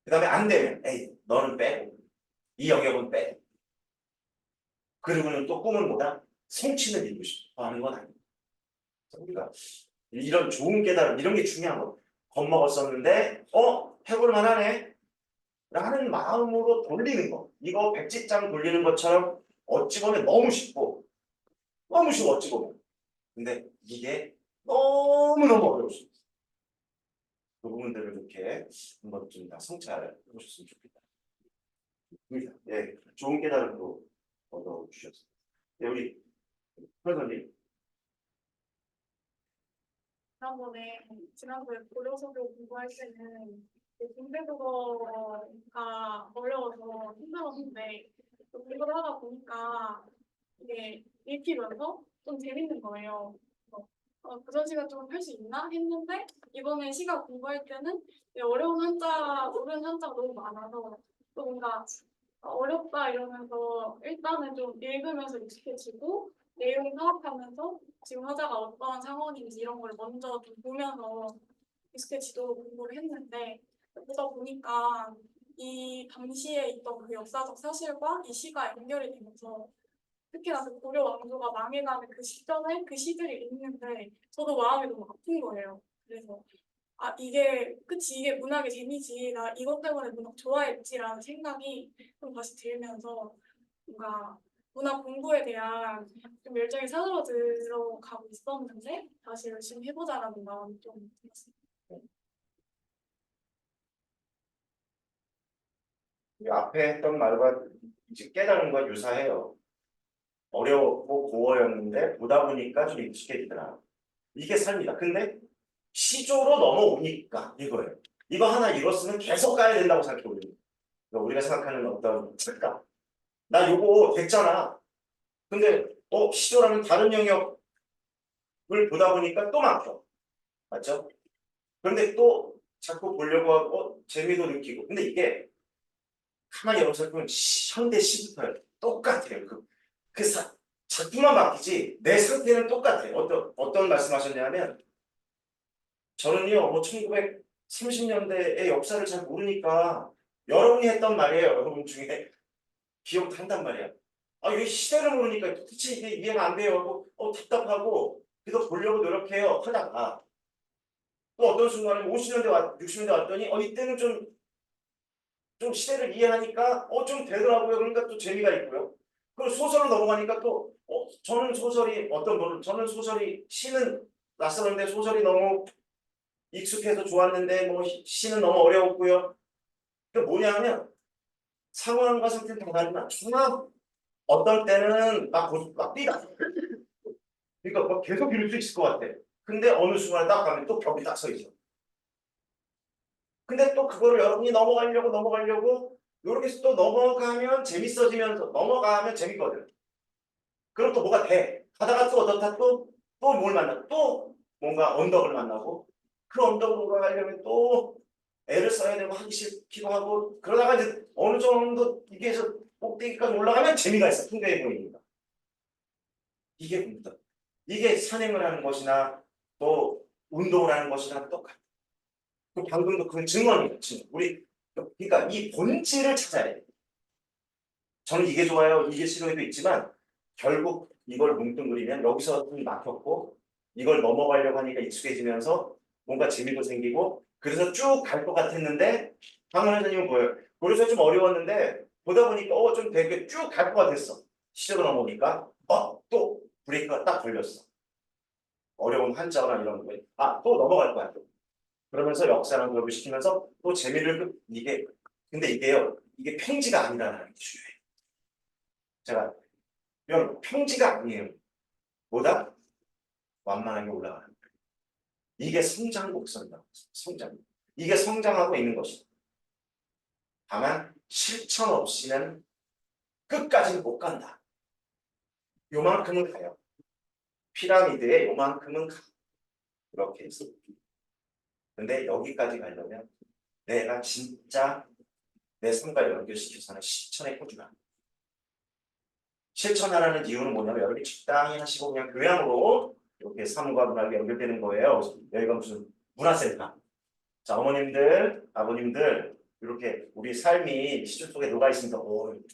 그 다음에 안 되면 너는 빼고 이 영역은 빼. 그리고는 또 꿈은 뭐다? 성취는 이루고 싶어 하는 건 아닙니다. 우리가 이런 좋은 깨달음 이런 게 중요한 거. 겁먹었었는데 해볼 만하네 라는 마음으로 돌리는 거. 이거 백지장 돌리는 것처럼 어찌 보면 너무 쉽고 너무 쉬워 어찌 보면. 근데 이게 너무너무 어려울 수 있어요. 그 부분들을 이렇게 한번 좀 다 성찰해 보셨으면 좋겠다. 예, 좋은 깨달음도 얻어주셨습니다. 네, 우리 선생님. 지난번에 고려서교 공부할 때는 군대국어가 어려워서 힘들었는데 공부를 하다 보니까 이게 읽히면서 좀 재밌는 거예요. 그전 시간 좀 할 수 있나 했는데 이번에 시가 공부할 때는 어려운 한자, 모르는 한자가 너무 많아서 또 뭔가 어렵다 이러면서 일단은 좀 읽으면서 익숙해지고 내용 파악하면서 지금 화자가 어떠한 상황인지 이런 걸 먼저 좀 보면서 익숙해지도록 공부를 했는데 그러다 보니까 이 당시에 있던 그 역사적 사실과 이 시가 연결이 되면서 특히나 그 고려 왕조가 망해가는 그 시점에 그 시들이 있는데 저도 마음이 너무 아픈 거예요. 그래서 아 이게 그치 이게 문학의 재미지 나 이것 때문에 문학 좋아했지라는 생각이 좀 다시 들면서 뭔가 문학 공부에 대한 좀 열정이 사그러들어 가고 있었는데 다시 열심히 해보자라는 마음이 좀 들었어요. 이 앞에 했던 말과 이제 깨달은 건 유사해요. 어려웠고 고어였는데 보다 보니까 좀 익숙해지더라. 이게 삶이다. 근데 시조로 넘어오니까 이거예요. 이거 하나 읽었으면 계속 가야 된다고 생각해 우리는. 그러니까 우리가 생각하는 어떤 책감. 나 요거 됐잖아. 근데 시조라는 다른 영역을 보다 보니까 또 막혀. 맞죠? 그런데 또 자꾸 보려고 하고 재미도 느끼고. 근데 이게 가만히 여기서 보면 현대 시부터요. 똑같아요. 작품만 바뀌지 내 상태는 똑같아요. 어떤 말씀하셨냐면 저는요, 1930년대의 역사를 잘 모르니까 여러분이 했던 말이에요. 여러분 중에 기억한단 말이야. 아, 이 시대를 모르니까 도대체 이게 이해가 안 돼요. 하고 답답하고 그래서 보려고 노력해요. 하다가 또 어떤 순간에 50년대 60년대 왔더니 이때는 좀 시대를 이해하니까 좀 되더라고요. 그러니까 또 재미가 있고요. 그리고 소설을 넘어가니까 또 저는 소설이 시는 낯설은데 소설이 너무 익숙해서 좋았는데 시는 너무 어려웠고요. 그 뭐냐면 상황과 상태는 다 다르나 정말 어떤 때는 막 뛰다. 그러니까 계속 이룰 수 있을 것 같아. 근데 어느 순간에 딱 가면 또 벽이 딱 서 있어. 근데 또 그거를 여러분이 넘어가려고 이렇게 해서 또 넘어가면 재밌어지면서 넘어가면 재밌거든. 그럼 또 뭐가 돼. 가다가 또 어떻다 또 뭘 만나 또 뭔가 언덕을 만나고 그 언덕으로 올라가려면 또 애를 써야 되고 하기 싫기도 하고 그러다가 이제 어느 정도 이게 해서 꼭대기까지 올라가면 재미가 있어. 풍부해 보이니까. 이게 공부다. 이게 산행을 하는 것이나 또 운동을 하는 것이나 똑같아. 방금도 그 증언이에요. 증언. 그러니까 이 본질을 찾아야 돼. 저는 이게 좋아요. 이게 싫어요도 있지만 결국 이걸 뭉뚱그리면 여기서 좀 막혔고 이걸 넘어가려고 하니까 익숙해지면서 뭔가 재미도 생기고 그래서 쭉 갈 것 같았는데 강원 선생님은 뭐예요? 그래서 좀 어려웠는데 보다 보니까 좀 되게 쭉 갈 것 같았어. 시작을 넘어오니까 또 브레이크가 딱 걸렸어. 어려운 한자어나 이런 거에 또 넘어갈 거야. 그러면서 역사랑 교육을 시키면서 또 재미를 근데 이게 평지가 아니라는 게 중요해. 제가 여러분 평지가 아니에요. 보다 완만하게 올라가는 거예요. 이게 성장 곡선이다. 성장. 이게 성장하고 있는 것이다. 다만 실천 없이는 끝까지는 못 간다. 요만큼은 가요. 피라미드에 요만큼은 가. 이렇게 해서. 근데 여기까지 가려면 내가 진짜 내 삶과 연결시켜서는 실천에 꾸준함. 실천하라는 이유는 뭐냐면 여러분이 적당히 하시고 그냥 교양으로 이렇게 삶과 문학이 연결되는 거예요. 여기가 무슨 문화센터. 자, 어머님들, 아버님들 이렇게 우리 삶이 시주 속에 녹아 있습니다.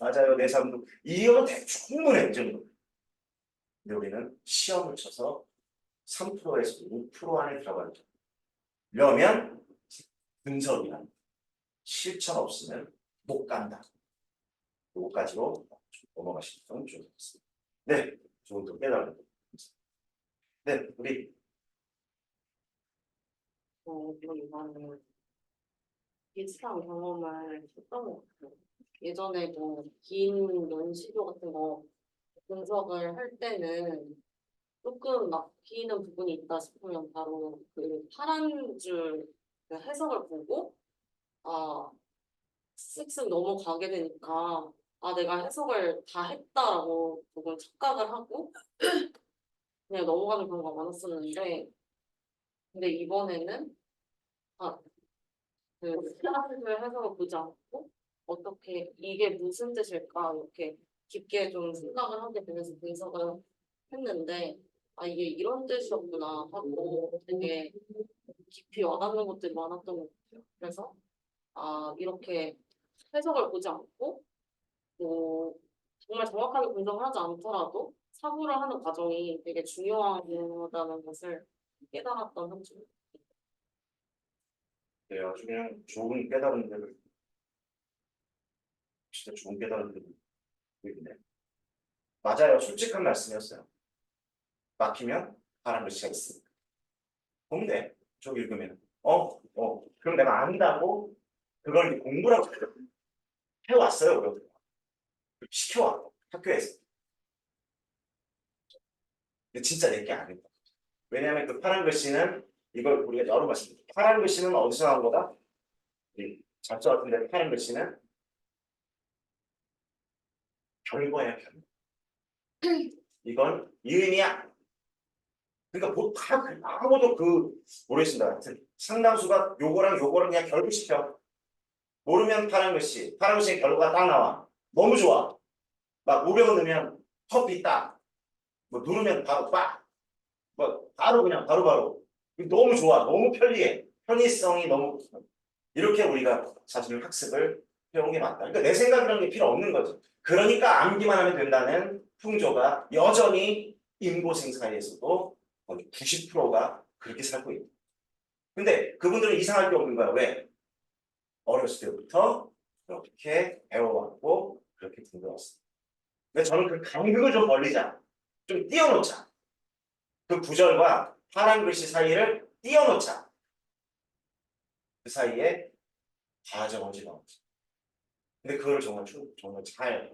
맞아요. 내 삶도 이거는 충분해 이 정도. 근데 우리는 시험을 쳐서 3%에서 5% 안에 들어가는 거예요. 그러면 분석이나 실천 없으면 못 간다. 요거까지로 넘어가시면 좋겠습니다. 네, 좋은 또 깨달음. 네, 우리 이거는 비슷한 경험을 했던 것 같아요. 예전에 긴 연시도 같은 거 분석을 할 때는 조금 막히는 부분이 있다 싶으면 바로 그 파란 줄 그 해석을 보고 쓱쓱 넘어가게 되니까 내가 해석을 다 했다라고 조금 착각을 하고 그냥 넘어가는 경우가 많았었는데 근데 이번에는 그 파란줄 해석을 보지 않고 어떻게 이게 무슨 뜻일까 이렇게 깊게 좀 생각을 하게 되면서 분석을 했는데 이게 이런 뜻이었구나 하고 되게 깊이 와닿는 것들이 많았던 것 같아요. 그래서 이렇게 해석을 보지 않고 뭐 정말 정확하게 분석을 하지 않더라도 사고를 하는 과정이 되게 중요하다는 것을 깨달았던 한 주. 네, 아주 그냥 좋은 깨달음들을 진짜 좋은 깨달음들을 보이네. 맞아요. 솔직한 말씀이었어요. 막히면 파란 글씨가 있습니다. 보면 돼. 좀 읽으면. 그럼 내가 안다고 그걸 공부라고 해왔어요. 그럼 시켜와 학교에서. 근데 진짜 내게 아니다. 왜냐하면 그 파란 글씨는 이걸 우리가 여러 번 봤습니다. 파란 글씨는 어디서 나온 거다? 잡초 같은데 파란 글씨는 결과야, 결과. 이건 이의미야. 그러니까 아무도 모르겠습니다. 하여튼 상당수가 요거랑 요거랑 그냥 결부시켜. 모르면 파란 글씨, 파란 글씨의 결과가 딱 나와. 너무 좋아. 막 500원 넣으면 커피 딱. 뭐 누르면 바로 빡. 뭐 바로 그냥 바로. 너무 좋아. 너무 편리해. 편의성이 너무 이렇게 우리가 사실 학습을 해온 게 맞다. 그러니까 내 생각이라는 게 필요 없는 거죠. 그러니까 암기만 하면 된다는 풍조가 여전히 인고생 사이에서도 거의 90%가 그렇게 살고 있다. 근데 그분들은 이상할 게 없는 거야. 왜? 어렸을 때부터 그렇게 배워왔고 그렇게 공부해왔어. 근데 저는 그 간극을 좀 벌리자. 좀 띄워놓자. 그 구절과 파란 글씨 사이를 띄워놓자. 그 사이에 과정을 집어넣자. 근데 그거를 정말 잘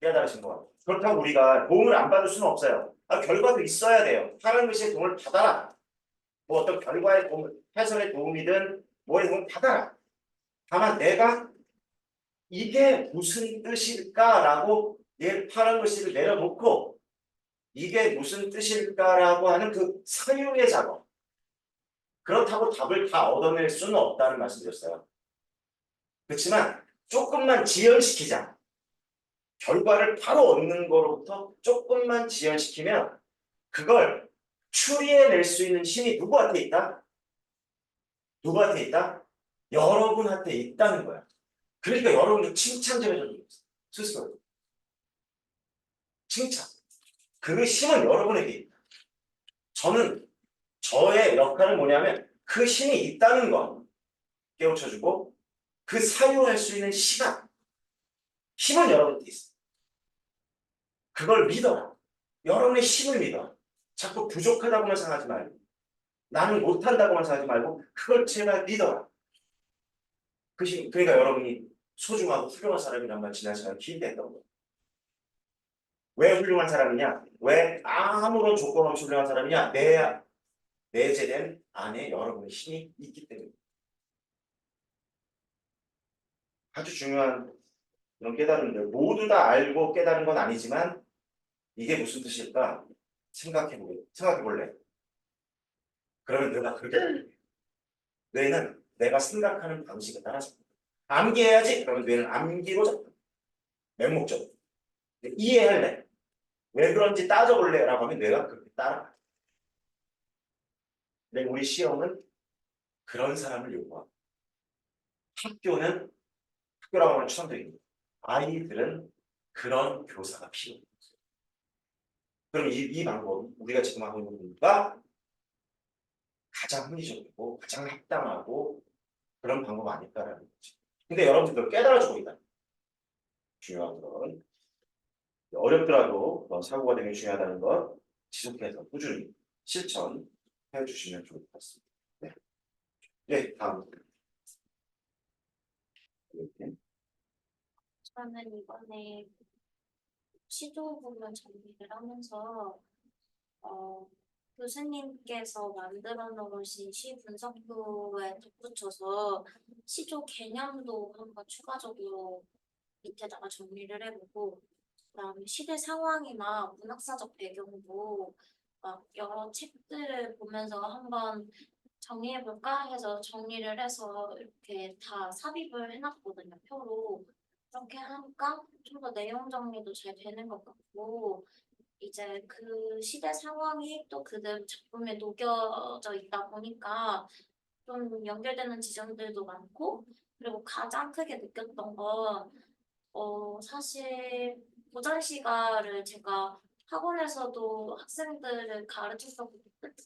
깨달으신 것 같아요. 그렇다고 우리가 도움을 안 받을 수는 없어요. 결과도 있어야 돼요. 파란 글씨의 도움을 받아라. 뭐 어떤 결과의 도움, 해설의 도움이든 뭐의 도움을 받아라. 다만 내가 이게 무슨 뜻일까라고 파란 글씨를 내려놓고 이게 무슨 뜻일까라고 하는 그 사유의 작업. 그렇다고 답을 다 얻어낼 수는 없다는 말씀드렸어요. 그렇지만 조금만 지연시키자. 결과를 바로 얻는 거로부터 조금만 지연시키면 그걸 추리해낼 수 있는 힘이 누구한테 있다? 누구한테 있다? 여러분한테 있다는 거야. 그러니까 여러분들 칭찬 좀 해줘도 스스로. 칭찬. 그 힘은 여러분에게 있다. 저는 저의 역할은 뭐냐면 그 힘이 있다는 거 깨우쳐주고 그 사유할 수 있는 시간, 힘은 여러분한테 있어. 그걸 믿어라. 여러분의 힘을 믿어. 자꾸 부족하다고만 생각하지 말고 나는 못한다고만 생각하지 말고 그걸 제발 믿어라. 그러니까 여러분이 소중하고 훌륭한 사람이란 말 지난 시간에 길게 했던 거예요. 왜 훌륭한 사람이냐? 왜 아무런 조건 없이 훌륭한 사람이냐? 내재된 안에 여러분의 힘이 있기 때문에. 아주 중요한 이런 깨달음들 모두 다 알고 깨달은 건 아니지만 이게 무슨 뜻일까? 생각해 볼래? 그러면 내가 그렇게 할게. 뇌는 내가 생각하는 방식에 따라서 암기해야지. 그러면 뇌는 암기로 잡다. 맹목적으로. 이해할래? 왜 그런지 따져볼래? 라고 하면 뇌가 그렇게 따라가. 근데 우리 시험은 그런 사람을 요구하고 학교라고 하면 추상적입니다. 아이들은 그런 교사가 필요해요. 그럼 이 방법, 우리가 지금 하고 있는 공부가 가장 합리적이고 가장 합당하고 그런 방법 아닐까라는 거지. 근데 여러분들 깨달아주고 있다. 중요한 건 어렵더라도 사고가 되게 중요하다는 것 지속해서 꾸준히 실천해 주시면 좋을 것 같습니다. 네, 다음. 저는 이번에 시도 부분 정리를 하면서 교수님께서 만들어 놓으신 시 분석표에 덧붙여서 시조 개념도 한번 추가적으로 밑에다가 정리를 해보고 그다음에 시대 상황이나 문학사적 배경도 막 여러 책들을 보면서 한번 정리해볼까 해서 정리를 해서 이렇게 다 삽입을 해놨거든요, 표로. 그렇게 하니까 좀 더 내용 정리도 잘 되는 것 같고 이제 그 시대 상황이 또 그들 작품에 녹여져 있다 보니까 좀 연결되는 지점들도 많고 그리고 가장 크게 느꼈던 건 사실 고전 시가를 제가 학원에서도 학생들을 가르쳤었고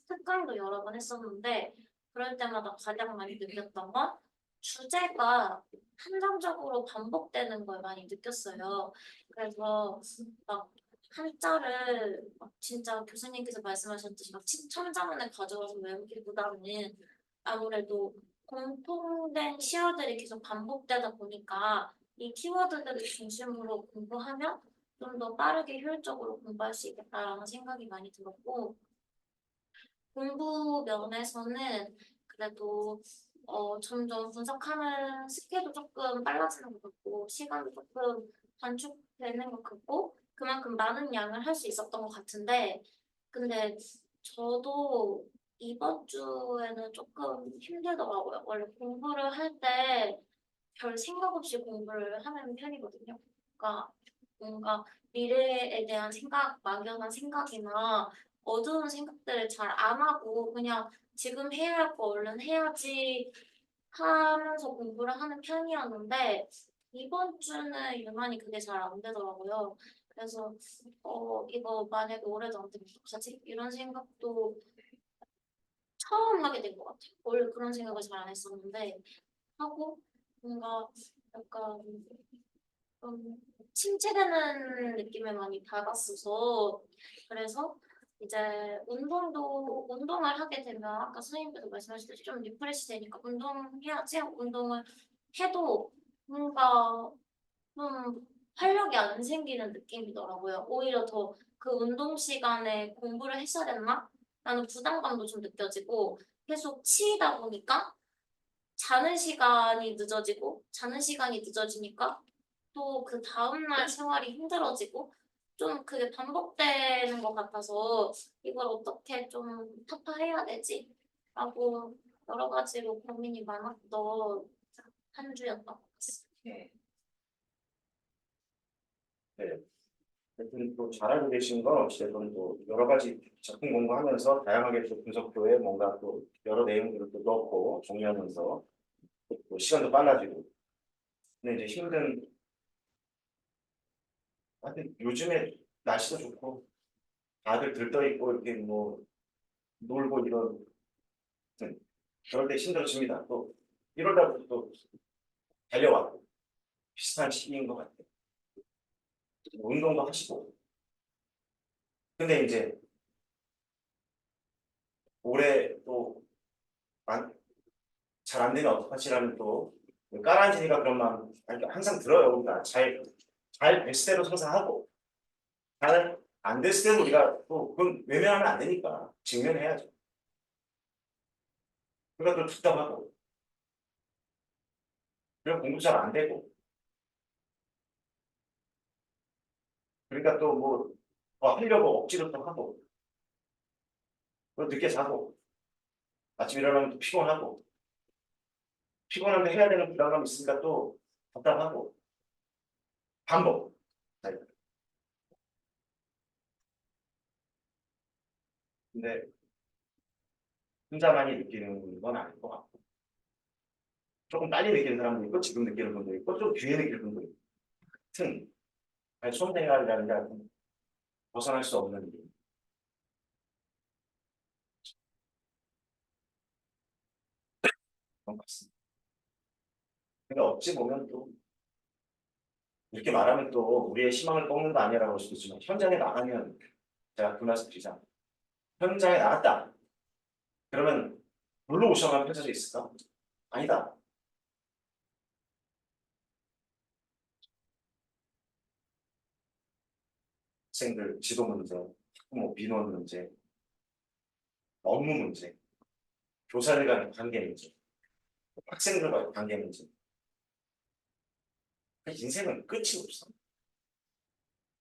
특강도 여러 번 했었는데 그럴 때마다 가장 많이 느꼈던 건 주제가 한정적으로 반복되는 걸 많이 느꼈어요. 그래서 막 한자를 막 진짜 교수님께서 말씀하셨듯이 막 첨자문을 가져와서 외우기보다는 아무래도 공통된 시어들이 계속 반복되다 보니까 이 키워드들을 중심으로 공부하면 좀 더 빠르게 효율적으로 공부할 수 있겠다라는 생각이 많이 들었고 공부 면에서는 그래도 점점 분석하는 스피드도 조금 빨라지는 것 같고 시간도 조금 단축되는 것 같고 그만큼 많은 양을 할 수 있었던 것 같은데 근데 저도 이번 주에는 조금 힘들더라고요. 원래 공부를 할 때 별 생각 없이 공부를 하는 편이거든요. 그러니까 뭔가 미래에 대한 생각, 막연한 생각이나 어두운 생각들을 잘 안 하고 그냥 지금 해야 할 거 얼른 해야지 하면서 공부를 하는 편이었는데 이번 주는 유난히 그게 잘 안 되더라고요. 그래서 이거 만약에 올해도 안 되면 어떡하지? 이런 생각도 처음 하게 된 것 같아요. 원래 그런 생각을 잘 안 했었는데 하고 뭔가 약간 침체되는 느낌을 많이 받았어서 그래서 이제 운동을 하게 되면 아까 선생님께서 말씀하셨듯이 좀 리프레시 되니까 운동해야지 하고 운동을 해도 뭔가 좀 활력이 안 생기는 느낌이더라고요. 오히려 더 그 운동 시간에 공부를 했어야 됐나? 라는 부담감도 좀 느껴지고 계속 치이다 보니까 자는 시간이 늦어지니까 또 그 다음날 생활이 힘들어지고 좀 그게 반복되는 것 같아서 이걸 어떻게 좀 타파해야 되지? 라고 여러 가지로 고민이 많았던 한 주였던 것 같습니다. 네. 하여튼 또 잘하고 계신 건 어찌됐든 또 여러 가지 작품 공부하면서 다양하게 또 분석표에 뭔가 또 여러 내용들을 또 넣고 정리하면서 또 시간도 빨라지고 근데 이제 하여튼 요즘에 날씨도 좋고 다들 들떠 있고 이렇게 뭐 놀고 이런 그럴 때 힘들어집니다. 또 1월 달부터 또 달려왔고 비슷한 시기인 것 같아요. 운동도 하시고 근데 이제 올해 또 잘 안 되면 어떡하지라는 또 까란지니가 그런 마음 항상 들어요. 우리가 잘 됐을 때로 상상하고 잘 안 됐을 때도 우리가 또 그건 외면하면 안 되니까 직면해야죠. 그러니까 또 답답하고 그리고 공부 잘 안 되고 그러니까 또 뭐 하려고 억지로 또 하고 또 늦게 자고 아침 일어나면 또 피곤하고 피곤한데 해야 되는 부담감이 있으니까 또 답답하고 반복. 근데 혼자만이 느끼는 건 아닐 것 같고 조금 빨리 느끼는 사람도 있고 지금 느끼는 분도 있고 좀 뒤에 느끼는 분도 있고 하여튼 수험생활이라는 게 벗어날 수 없는 일. 그런 것 같습니다. 그러니까 어찌 보면 또 이렇게 말하면 또 우리의 희망을 꺾는 거 아니라고 할 수도 있지만 현장에 나가면 제가 그 말씀 드리자 현장에 나갔다 그러면 물로 오셔만 펼쳐져 있을까? 아니다. 학생들 지도 문제, 뭐 민원 문제, 업무 문제, 교사들 간의 관계 문제, 학생들과의 관계 문제. 인생은 끝이 없어.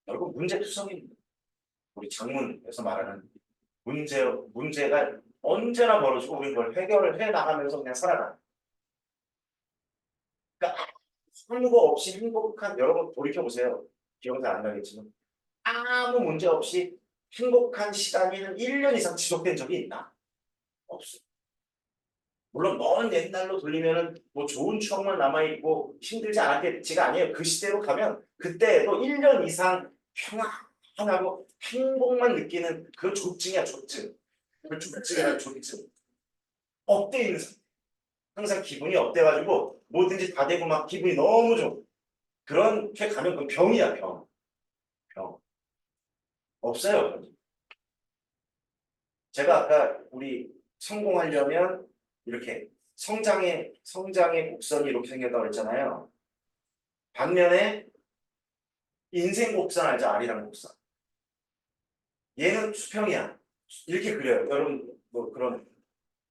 결국 문제투성입니다. 우리 작문에서 말하는 문제가 언제나 벌어지고 우리 그걸 해결을 해 나가면서 그냥 살아가. 그러니까 아무 거 없이 행복한 여러분 돌이켜 보세요. 기억은 잘 안 나겠지만 아무 문제 없이 행복한 시간이 1년 이상 지속된 적이 있나? 없어. 물론 먼 옛날로 돌리면은 뭐 좋은 추억만 남아있고 힘들지 않았겠지가 아니에요. 그 시대로 가면 그때도 1년 이상 평안하고 행복만 느끼는 그 조증이야, 조증. 그 조증이야, 조증. 업돼 있는 상태. 항상 기분이 업돼가지고 뭐든지 다 되고 막 기분이 너무 좋아. 그렇게 가면 그 병이야, 병. 병. 없어요. 제가 아까 우리 성공하려면 이렇게 성장의 곡선이 이렇게 생겼다고 그랬잖아요. 반면에 인생 곡선 알죠? 아리랑 곡선. 얘는 수평이야. 이렇게 그려요. 여러분 뭐 그런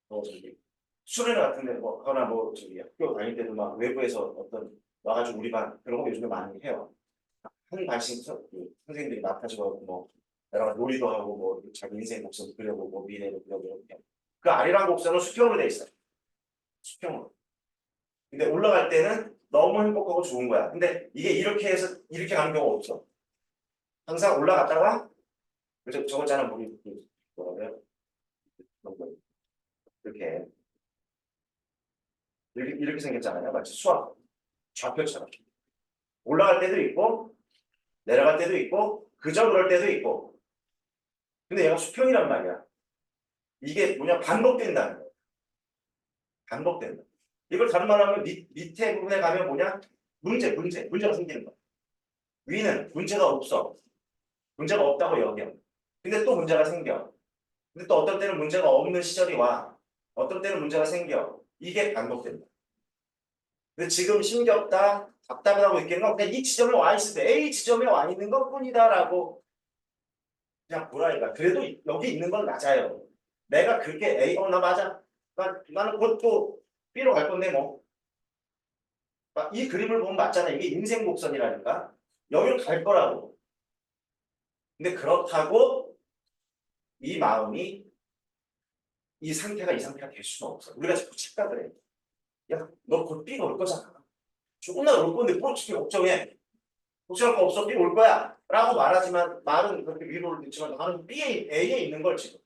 뭐 저기 수련회 같은데 뭐 하거나 뭐 저기 학교 다닐 때도 막 외부에서 어떤 와가지고 우리 반 그런 거 요즘에 많이 해요. 한 반씩 그 선생님들이 맡아주고 뭐 여러 가지 놀이도 하고 뭐 자기 인생 곡선 그려보고 미래를 그려보고 그 아리랑 곡선은 수평으로 돼 있어요. 수평으로. 근데 올라갈 때는 너무 행복하고 좋은 거야. 근데 이게 이렇게 해서 이렇게 가는 경우가 없어. 항상 올라갔다가 저거잖아 우리 뭐라고요? 이렇게 이렇게 생겼잖아요. 마치 수학 좌표처럼 올라갈 때도 있고 내려갈 때도 있고 그저 그럴 때도 있고. 근데 얘가 수평이란 말이야. 이게 뭐냐 반복된다는 거야. 반복된다. 이걸 다른 말로 하면 밑에 부분에 가면 뭐냐 문제가 생기는 거야. 위는 문제가 없어. 문제가 없다고 여겨. 근데 또 문제가 생겨. 근데 또 어떤 때는 문제가 없는 시절이 와. 어떤 때는 문제가 생겨. 이게 반복된다. 근데 지금 힘겹다, 답답하다고 느끼는 건 그냥 이 지점에 와 있을 때 A 지점에 와 있는 것 뿐이다라고 그냥 보라니까. 그래도 여기 있는 건 맞아요. 내가 그렇게 A, 나 맞아. 나는 곧 또 B로 갈 건데 뭐. 이 그림을 보면 맞잖아. 이게 인생 곡선이라니까. 여기로 갈 거라고. 근데 그렇다고 이 마음이 이 상태가 될 수는 없어. 우리가 자꾸 착각을 해. 야, 너 곧 B가 올 거잖아. 조금만 올 건데 뭐 어떻게 걱정해? 걱정할 거 없어. B 올 거야. 라고 말하지만 말은 그렇게 위로를 듣지만 나는 A에 있는 걸 지금.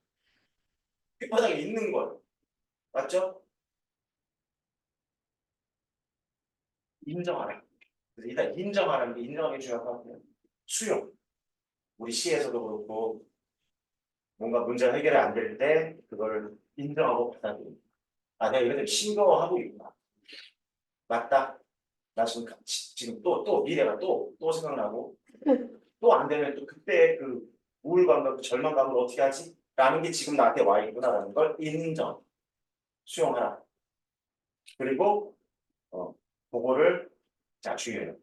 밑바닥에 있는 걸. 맞죠? 인정하라. 그래서 일단 인정하라는 게 인정하는 게 중요하거든요. 수용. 우리 시에서도 그렇고 뭔가 문제가 해결이 안 될 때 그걸 인정하고 받아들이고 아 내가 이거 싱거워하고 있구나. 맞다. 나 지금 또 미래가 또 생각나고 또 안 되면 또 그때 그 우울감과 그 절망감을 어떻게 하지? 라는 게 지금 나한테 와 있구나라는 걸 인정, 수용하라. 그리고 그거를 자 중요해요.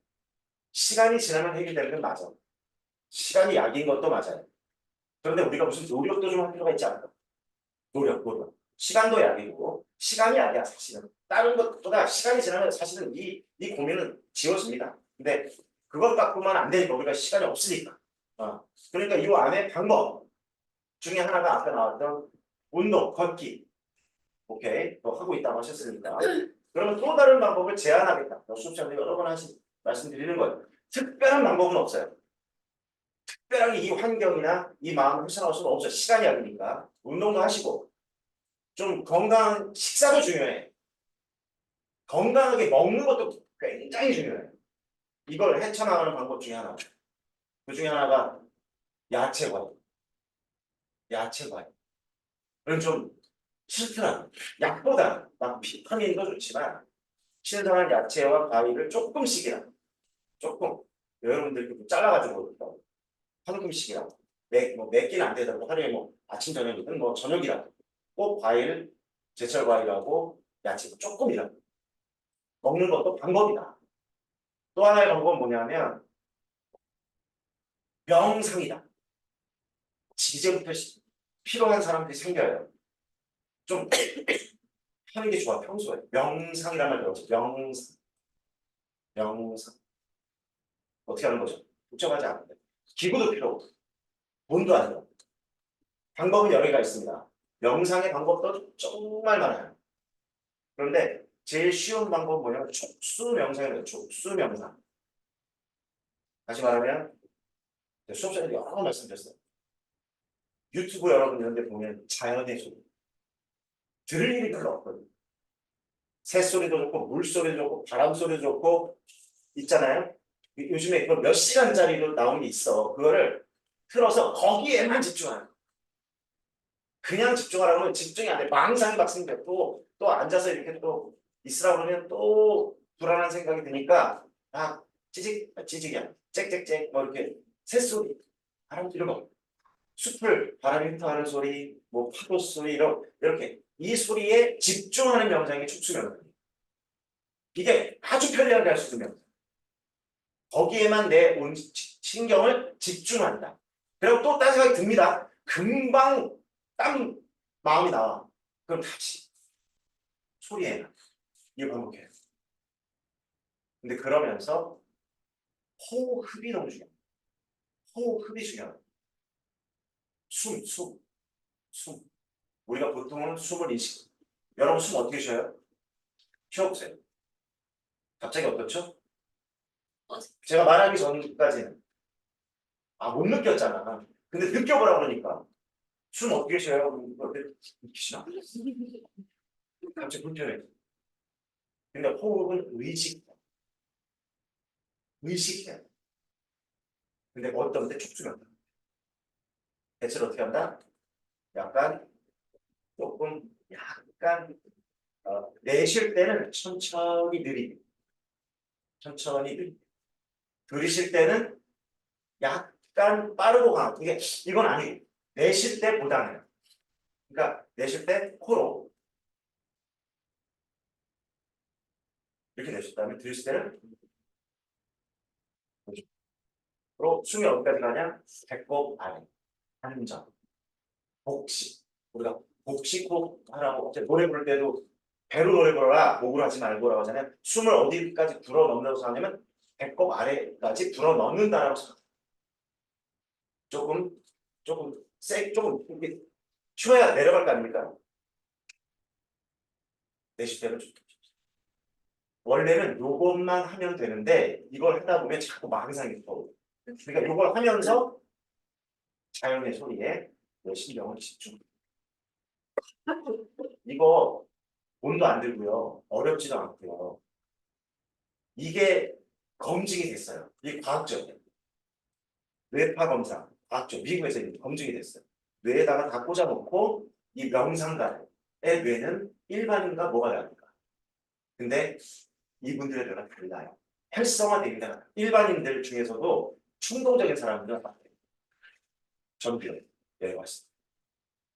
시간이 지나면 해결되는 건 맞아. 시간이 약인 것도 맞아요. 그런데 우리가 무슨 노력도 좀 할 필요가 있지 않을까? 노력. 시간도 약이고 시간이 약이야 사실은. 다른 것보다 시간이 지나면 사실은 이 고민은 지워집니다. 근데 그것 갖고만 안 되니까 우리가 시간이 없으니까. 그러니까 이 안에 방법 중에 하나가 아까 나왔던 운동, 걷기. 오케이, 또 하고 있다고 하셨으니까. 그러면 또 다른 방법을 제안하겠다. 수업 시간에 여러 번 말씀드리는 거예요. 특별한 방법은 없어요. 특별하게 이 환경이나 이 마음을 훼손할 수는 없어요. 시간이 약이니까. 운동도 하시고 좀 건강한 식사도 중요해. 건강하게 먹는 것도 굉장히 중요해요. 이걸 헤쳐나가는 방법 중에 하나. 그 중에 하나가 야채 과일. 야채 과일. 그건 좀 싫더라. 약보다 막 비타민도 좋지만 신선한 야채와 과일을 조금씩이라. 조금. 여러분들 잘라가지고 한 움씩이라도 몇 끼는 안 되더라도 하루에 뭐 아침 저녁이든 뭐 저녁이라도 꼭 과일, 제철 과일하고 야채 조금이라도 먹는 것도 방법이다. 또 하나의 방법은 뭐냐면 명상이다. 이제부터 필요한 사람들이 생겨요. 좀 하는 게 좋아 평소에. 명상이라는 말 배웠죠. 명상. 어떻게 하는 거죠? 복잡하지 않은데. 기구도 필요 없고 돈도 안 들어. 방법은 여러 개가 있습니다. 명상의 방법도 정말 많아요. 그런데 제일 쉬운 방법은 뭐냐면 촉수 명상이에요. 촉수 명상. 다시 말하면 수업 시간에 여러 번 말씀드렸어요. 유튜브 여러분 이런 데 보면 자연의 소리 들을 일이 별로 없거든요. 새소리도 좋고 물소리도 좋고 바람소리도 좋고 있잖아요. 요즘에 그거 몇 시간짜리로 나온 게 있어. 그거를 틀어서 거기에만 집중하는 거야. 그냥 집중하라고 하면 집중이 안 돼. 망상이 막 생겨. 또 앉아서 이렇게 또 있으라고 하면 또 불안한 생각이 드니까 찌직이야. 짹짹짹 뭐 이렇게 새소리, 바람 이런 거. 숲을 바람이 훑어가는 소리, 뭐 파도 소리 이렇게 이 소리에 집중하는 명상이 촉수명상이에요. 이게 아주 편리하게 할 수 있는 명상. 거기에만 내 신경을 집중한다. 그리고 또 딴 생각이 듭니다. 금방 땀 마음이 나와. 그럼 다시 소리에 이거 반복해요. 근데 그러면서 호흡이 너무 중요해요. 호흡이 중요해요. 숨. 우리가 보통은 숨을 인식. 여러분 숨 어떻게 쉬어요? 쉬어보세요. 갑자기 어떻죠? 제가 말하기 전까지는 못 느꼈잖아. 근데 느껴보라 그러니까 숨 어떻게 쉬어요? 어떻게 쉬나? 갑자기 불편해. 근데 호흡은 의식해야 돼. 근데 어떤 때 촉수한다. 대체로 어떻게 한다? 약간 내쉴 때는 천천히 느리게. 들이쉴 때는 약간 빠르고 강하게. 이건 아니에요. 내쉴 때보다는. 그러니까 내쉴 때 코로 이렇게 내쉴 다음에 들이쉴 때는 코로 숨이 어디까지 가냐? 배꼽 아래. 한점. 복식. 우리가 복식 호흡 하라고 노래 부를 때도 배로 노래 부르라 목으로 하지 말고라고 하잖아요. 숨을 어디까지 불어 넣는다고 하냐면 배꼽 아래까지 불어 넣는다라고 생각해요. 조금 이렇게 쉬어야 내려갈 거 아닙니까? 내쉴 때는 좀 원래는 요것만 하면 되는데 이걸 하다 보면 자꾸 망상이 떠오르요. 그러니까 요걸 하면서 자연의 소리에 내 신경을 집중. 이거 돈도 안 들고요. 어렵지도 않고요. 이게 검증이 됐어요. 이게 과학적이에요. 뇌파 검사, 과학적. 미국에서 이게 검증이 됐어요. 뇌에다가 다 꽂아놓고 이 명상가의 뇌는 일반인과 뭐가 다릅니까? 근데 이분들의 뇌가 달라요. 활성화됩니다. 일반인들 중에서도 충동적인 사람들은 같아요. 전비요. 여기 왔습니다.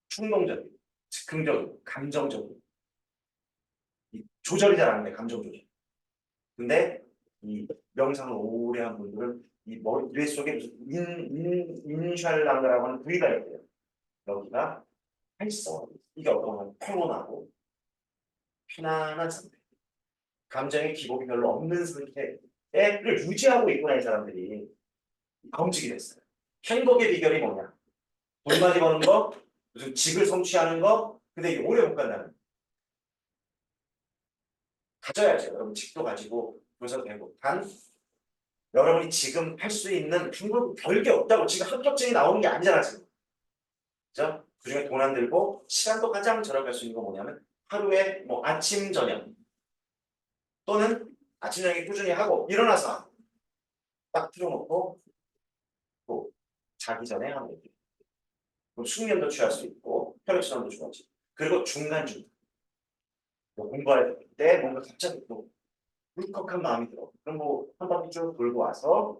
충동적이고, 즉흥적이고, 감정적이고. 조절이 잘 안 돼, 감정 조절. 근데 이 명상을 오래 한 분들은 이 뇌 속에 무슨 인샬랑가라고 하는 부위가 있대요. 여기가 활성화. 이게 어떤 거냐면 평온하고 편안한 상태. 감정의 기복이 별로 없는 상태를 유지하고 있구나, 이 사람들이. 검증이 됐어요. 행복의 비결이 뭐냐? 돈 많이 버는 거, 무슨 직을 성취하는 거, 근데 이게 오래 못 간다는 거. 가져야죠. 여러분 직도 가지고 그래서 되고. 단 여러분이 지금 할 수 있는 별게 없다고. 지금 합격증이 나오는 게 아니잖아 지금. 그죠? 그중에 돈 안 들고 시간도 가장 절약할 수 있는 거 뭐냐면 하루에 뭐 아침 저녁 또는 아침 저녁에 꾸준히 하고 일어나서 딱 틀어놓고 또 자기 전에 하는 거죠. 그럼 숙면도 취할 수 있고 혈액순환도 좋아지고. 그리고 중간중간 뭐 공부할 때 뭔가 갑자기 또 울컥한 마음이 들어. 그럼 뭐 한 바퀴 쭉 돌고 와서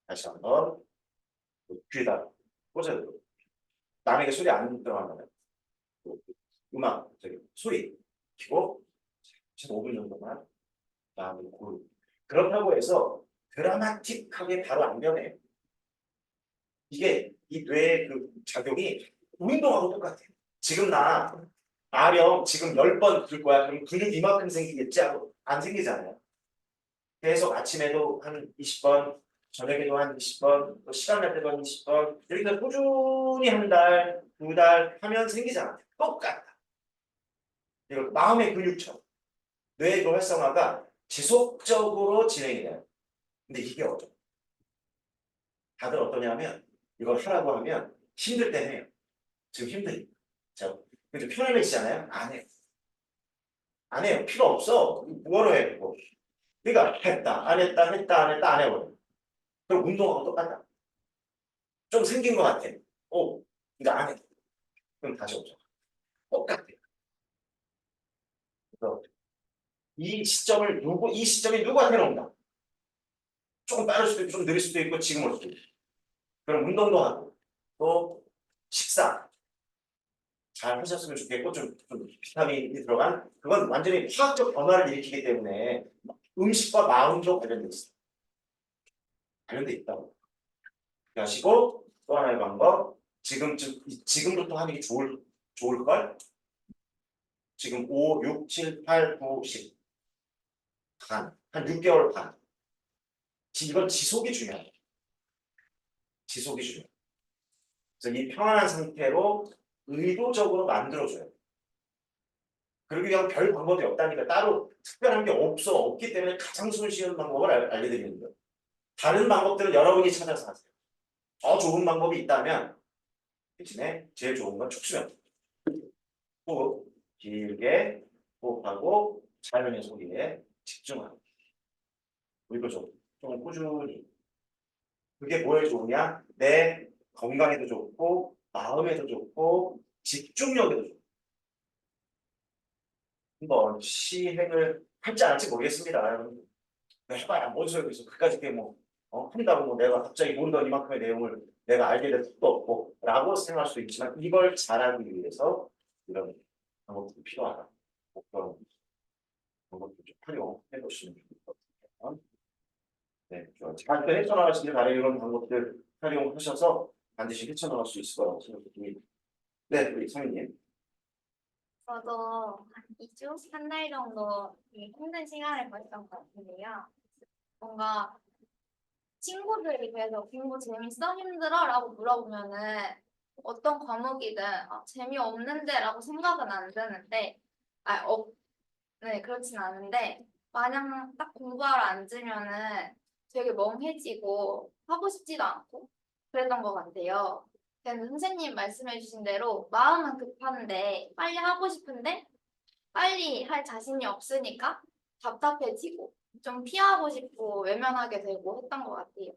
다시 한번 귀에다 꽂아요. 남에게 소리 안 들어가면 음악 소리 키고 5분 정도만 마음을 고르고. 그렇다고 해서 드라마틱하게 바로 안 변해요. 이게 이 뇌의 그 작용이 운동하고 똑같아요. 지금 나 아령 지금 10번 들 거야. 그럼 근육 이만큼 생기겠지 하고 안 생기잖아요. 계속 아침에도 한 20번, 저녁에도 한 20번, 또 시간 날 때도 한 20번 이렇게 꾸준히 한 달, 2달 하면 생기잖아요. 똑같다. 이거 마음의 근육처럼 뇌의 그 활성화가 지속적으로 진행이 돼요. 근데 이게 어려워. 다들 어떠냐면 이걸 하라고 하면 힘들 때 해요. 지금 힘드니까. 자, 근데 편안해지잖아요? 안 해요. 안 해요. 필요 없어. 뭐하러 해, 그거. 그러니까 했다, 안 했다, 했다, 안 했다, 안 해버려. 그럼 운동하고 똑같다. 좀 생긴 것 같아. 그러니까 안 해. 그럼 다시 오죠. 똑같아. 그래서 이 시점이 누구한테 온다. 조금 빠를 수도 있고, 좀 느릴 수도 있고, 지금 올 수도 있고. 그럼 운동도 하고, 또 식사 잘 하셨으면 좋겠고, 좀 비타민이 들어간, 그건 완전히 화학적 변화를 일으키기 때문에 음식과 마음도 관련돼 있어. 관련돼 있다고. 하시고, 또 하나의 방법, 지금부터 하는 게 좋을걸? 지금 5, 6, 7, 8, 9, 10. 한 6개월 반. 이건 지속이 중요해요. 지속이 중요해요. 그래서 이 평안한 상태로 의도적으로 만들어줘요. 그러기 위한 별 방법이 없다니까 따로 특별한 게 없기 때문에 가장 손쉬운 방법을 알려드리는 거예요. 다른 방법들은 여러분이 찾아서 하세요. 더 좋은 방법이 있다면 대신에 제일 좋은 건 촉수면. 호흡, 길게 호흡하고 자연의 소리에 집중하는 의도적으로 좀 꾸준히. 그게 뭐에 좋으냐? 내 건강에도 좋고 마음에도 좋고 집중력에도 좋고. 한번 시행을 할지 안 할지 모르겠습니다. 여러분. 해봐야 뭔 소용이 있어. 그까짓 게 한다고 내가 갑자기 모르던 이만큼의 내용을 내가 알게 될 것도 없고 라고 생각할 수 있지만 이걸 잘하기 위해서 이런 방법들이 필요하다. 그런 방법들 좀 활용해 보시면 좋을 것 같아요. 네, 좋아요. 잘 헤쳐나가시길 바래요. 이런 방법들 활용하셔서 반드시 헤쳐나갈 수 있을 거라고 생각합니다. 네, 우리 성희님. 저도 한 2주, 한 달 정도 이 힘든 시간을 보냈던 것 같은데요. 뭔가 친구들이 계속 공부 재밌어? 힘들어? 라고 물어보면은 어떤 과목이든 재미없는데 라고 생각은 안 드는데 네, 그렇진 않은데 마냥 딱 공부하러 앉으면은 되게 멍해지고 하고 싶지도 않고 그랬던 것 같아요. 근데 선생님 말씀해주신 대로 마음은 급한데 빨리 하고 싶은데 빨리 할 자신이 없으니까 답답해지고 좀 피하고 싶고 외면하게 되고 했던 것 같아요.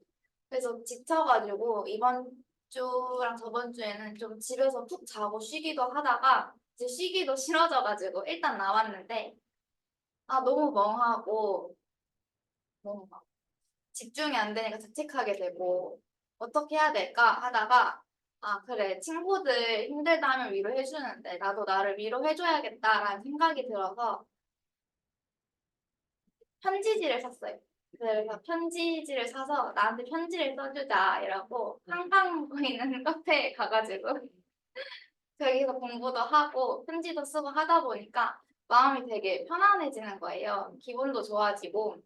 그래서 지쳐가지고 이번 주랑 저번 주에는 좀 집에서 푹 자고 쉬기도 하다가 이제 쉬기도 싫어져가지고 일단 나왔는데 너무 멍하고 뭔가 집중이 안 되니까 자책하게 되고 어떻게 해야 될까 하다가 그래 친구들 힘들다 하면 위로해 주는데 나도 나를 위로해줘야겠다라는 생각이 들어서 편지지를 샀어요. 그래서 편지지를 사서 나한테 편지를 써주자 이라고 한강 보이는 카페에 가가지고 거기서 공부도 하고 편지도 쓰고 하다 보니까 마음이 되게 편안해지는 거예요. 기분도 좋아지고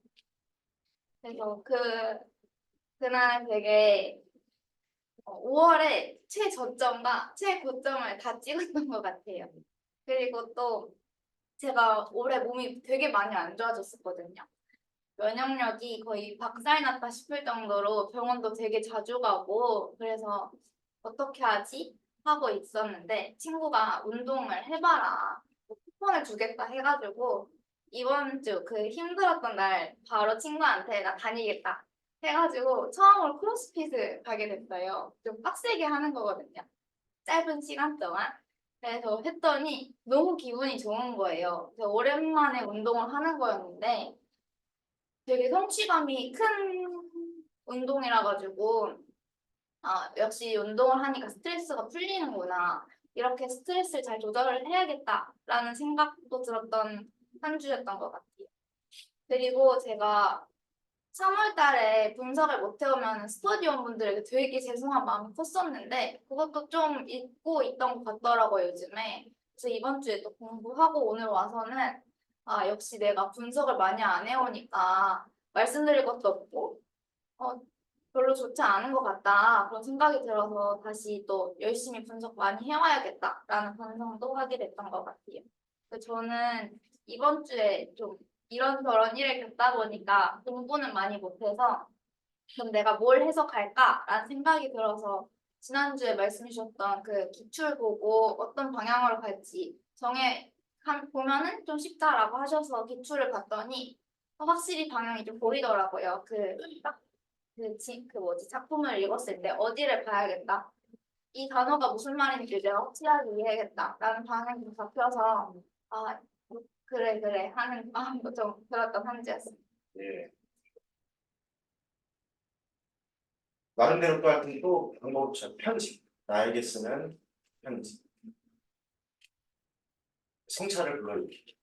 그래서 그날 되게 5월에 최저점과 최고점을 다 찍었던 것 같아요. 그리고 또 제가 올해 몸이 되게 많이 안 좋아졌었거든요. 면역력이 거의 박살났다 싶을 정도로 병원도 되게 자주 가고 그래서 어떻게 하지? 하고 있었는데 친구가 운동을 해봐라. 쿠폰을 주겠다 해가지고 이번 주 그 힘들었던 날 바로 친구한테 나 다니겠다 해가지고 처음으로 크로스핏을 가게 됐어요. 좀 빡세게 하는 거거든요. 짧은 시간 동안. 그래서 했더니 너무 기분이 좋은 거예요. 그래서 오랜만에 운동을 하는 거였는데 되게 성취감이 큰 운동이라 가지고 역시 운동을 하니까 스트레스가 풀리는구나. 이렇게 스트레스를 잘 조절을 해야겠다라는 생각도 들었던 한 주였던 것 같아요. 그리고 제가 3월 달에 분석을 못 해오면 스터디원 분들에게 되게 죄송한 마음이 컸었는데 그것도 좀 잊고 있던 것 같더라고요, 요즘에. 그래서 이번 주에 또 공부하고 오늘 와서는 역시 내가 분석을 많이 안 해오니까 말씀드릴 것도 없고 별로 좋지 않은 것 같다 그런 생각이 들어서 다시 또 열심히 분석 많이 해와야겠다라는 반성도 하게 됐던 것 같아요. 그래서 저는 이번 주에 좀 이런저런 일을 겪다 보니까 공부는 많이 못해서 그럼 내가 뭘 해석할까라는 생각이 들어서 지난주에 말씀 주셨던 그 기출 보고 어떤 방향으로 갈지 보면은 좀 쉽다라고 하셔서 기출을 봤더니 확실히 방향이 좀 보이더라고요. 그 뭐지 작품을 읽었을 때 어디를 봐야겠다. 이 단어가 무슨 말인지 내가 확실하게 이해하겠다라는 방향이 좀 잡혀서 아 그래 그래 하는 마음도 좀 들었던 편지였어요. 예. 나름대로 또 하여튼 또 방법처럼 편지. 나에게 쓰는 편지. 성찰을 불러일으키기.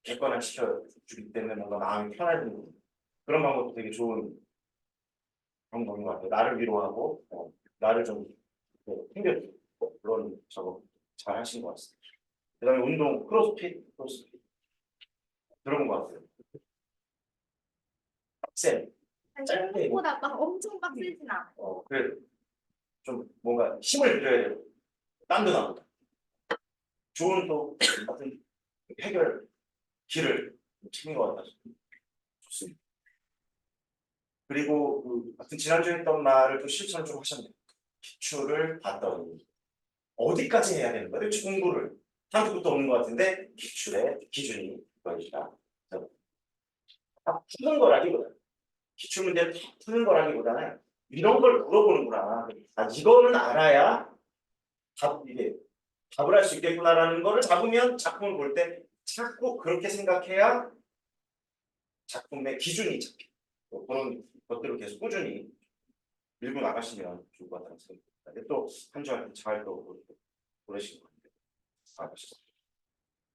객관화시켜주기 때문에 뭔가 마음이 편해지는 그런 방법도 되게 좋은 방법인 것 같아요. 나를 위로하고 나를 좀 챙겨주고 그런 작업 잘 하신 것 같습니다. 그다음에 운동 크로스핏 들어본 것 같아요. 쌤 짧게 생각보다 막 엄청 빡세진 않아. 그래 좀 뭔가 힘을 들여야 돼요. 땀도 나고 좋은 또 같은 해결 길을 찾는 것 같아서 좋습니다. 그리고 그 같은 지난주에 했던 말을 또 실천을 좀 하셨네요. 기출을 봤더니 어디까지 해야 되는 거예요? 공부를 한두 것도 없는 것 같은데 기출의 기준이 그것이다. 다 푸는 거라기보다 기출 문제를 다 푸는 거라기보다는 이런 걸 물어보는구나. 아 이거는 알아야 이게 답을 할 수 있겠구나라는 거를 잡으면 작품을 볼 때 자꾸 그렇게 생각해야 작품의 기준이 잡혀. 그런 것들을 계속 꾸준히 밀고 나가시면 좋을 것 같다는 생각입니다. 또 한 주한테 잘 또 보내신 것 같아요. 알겠습니다.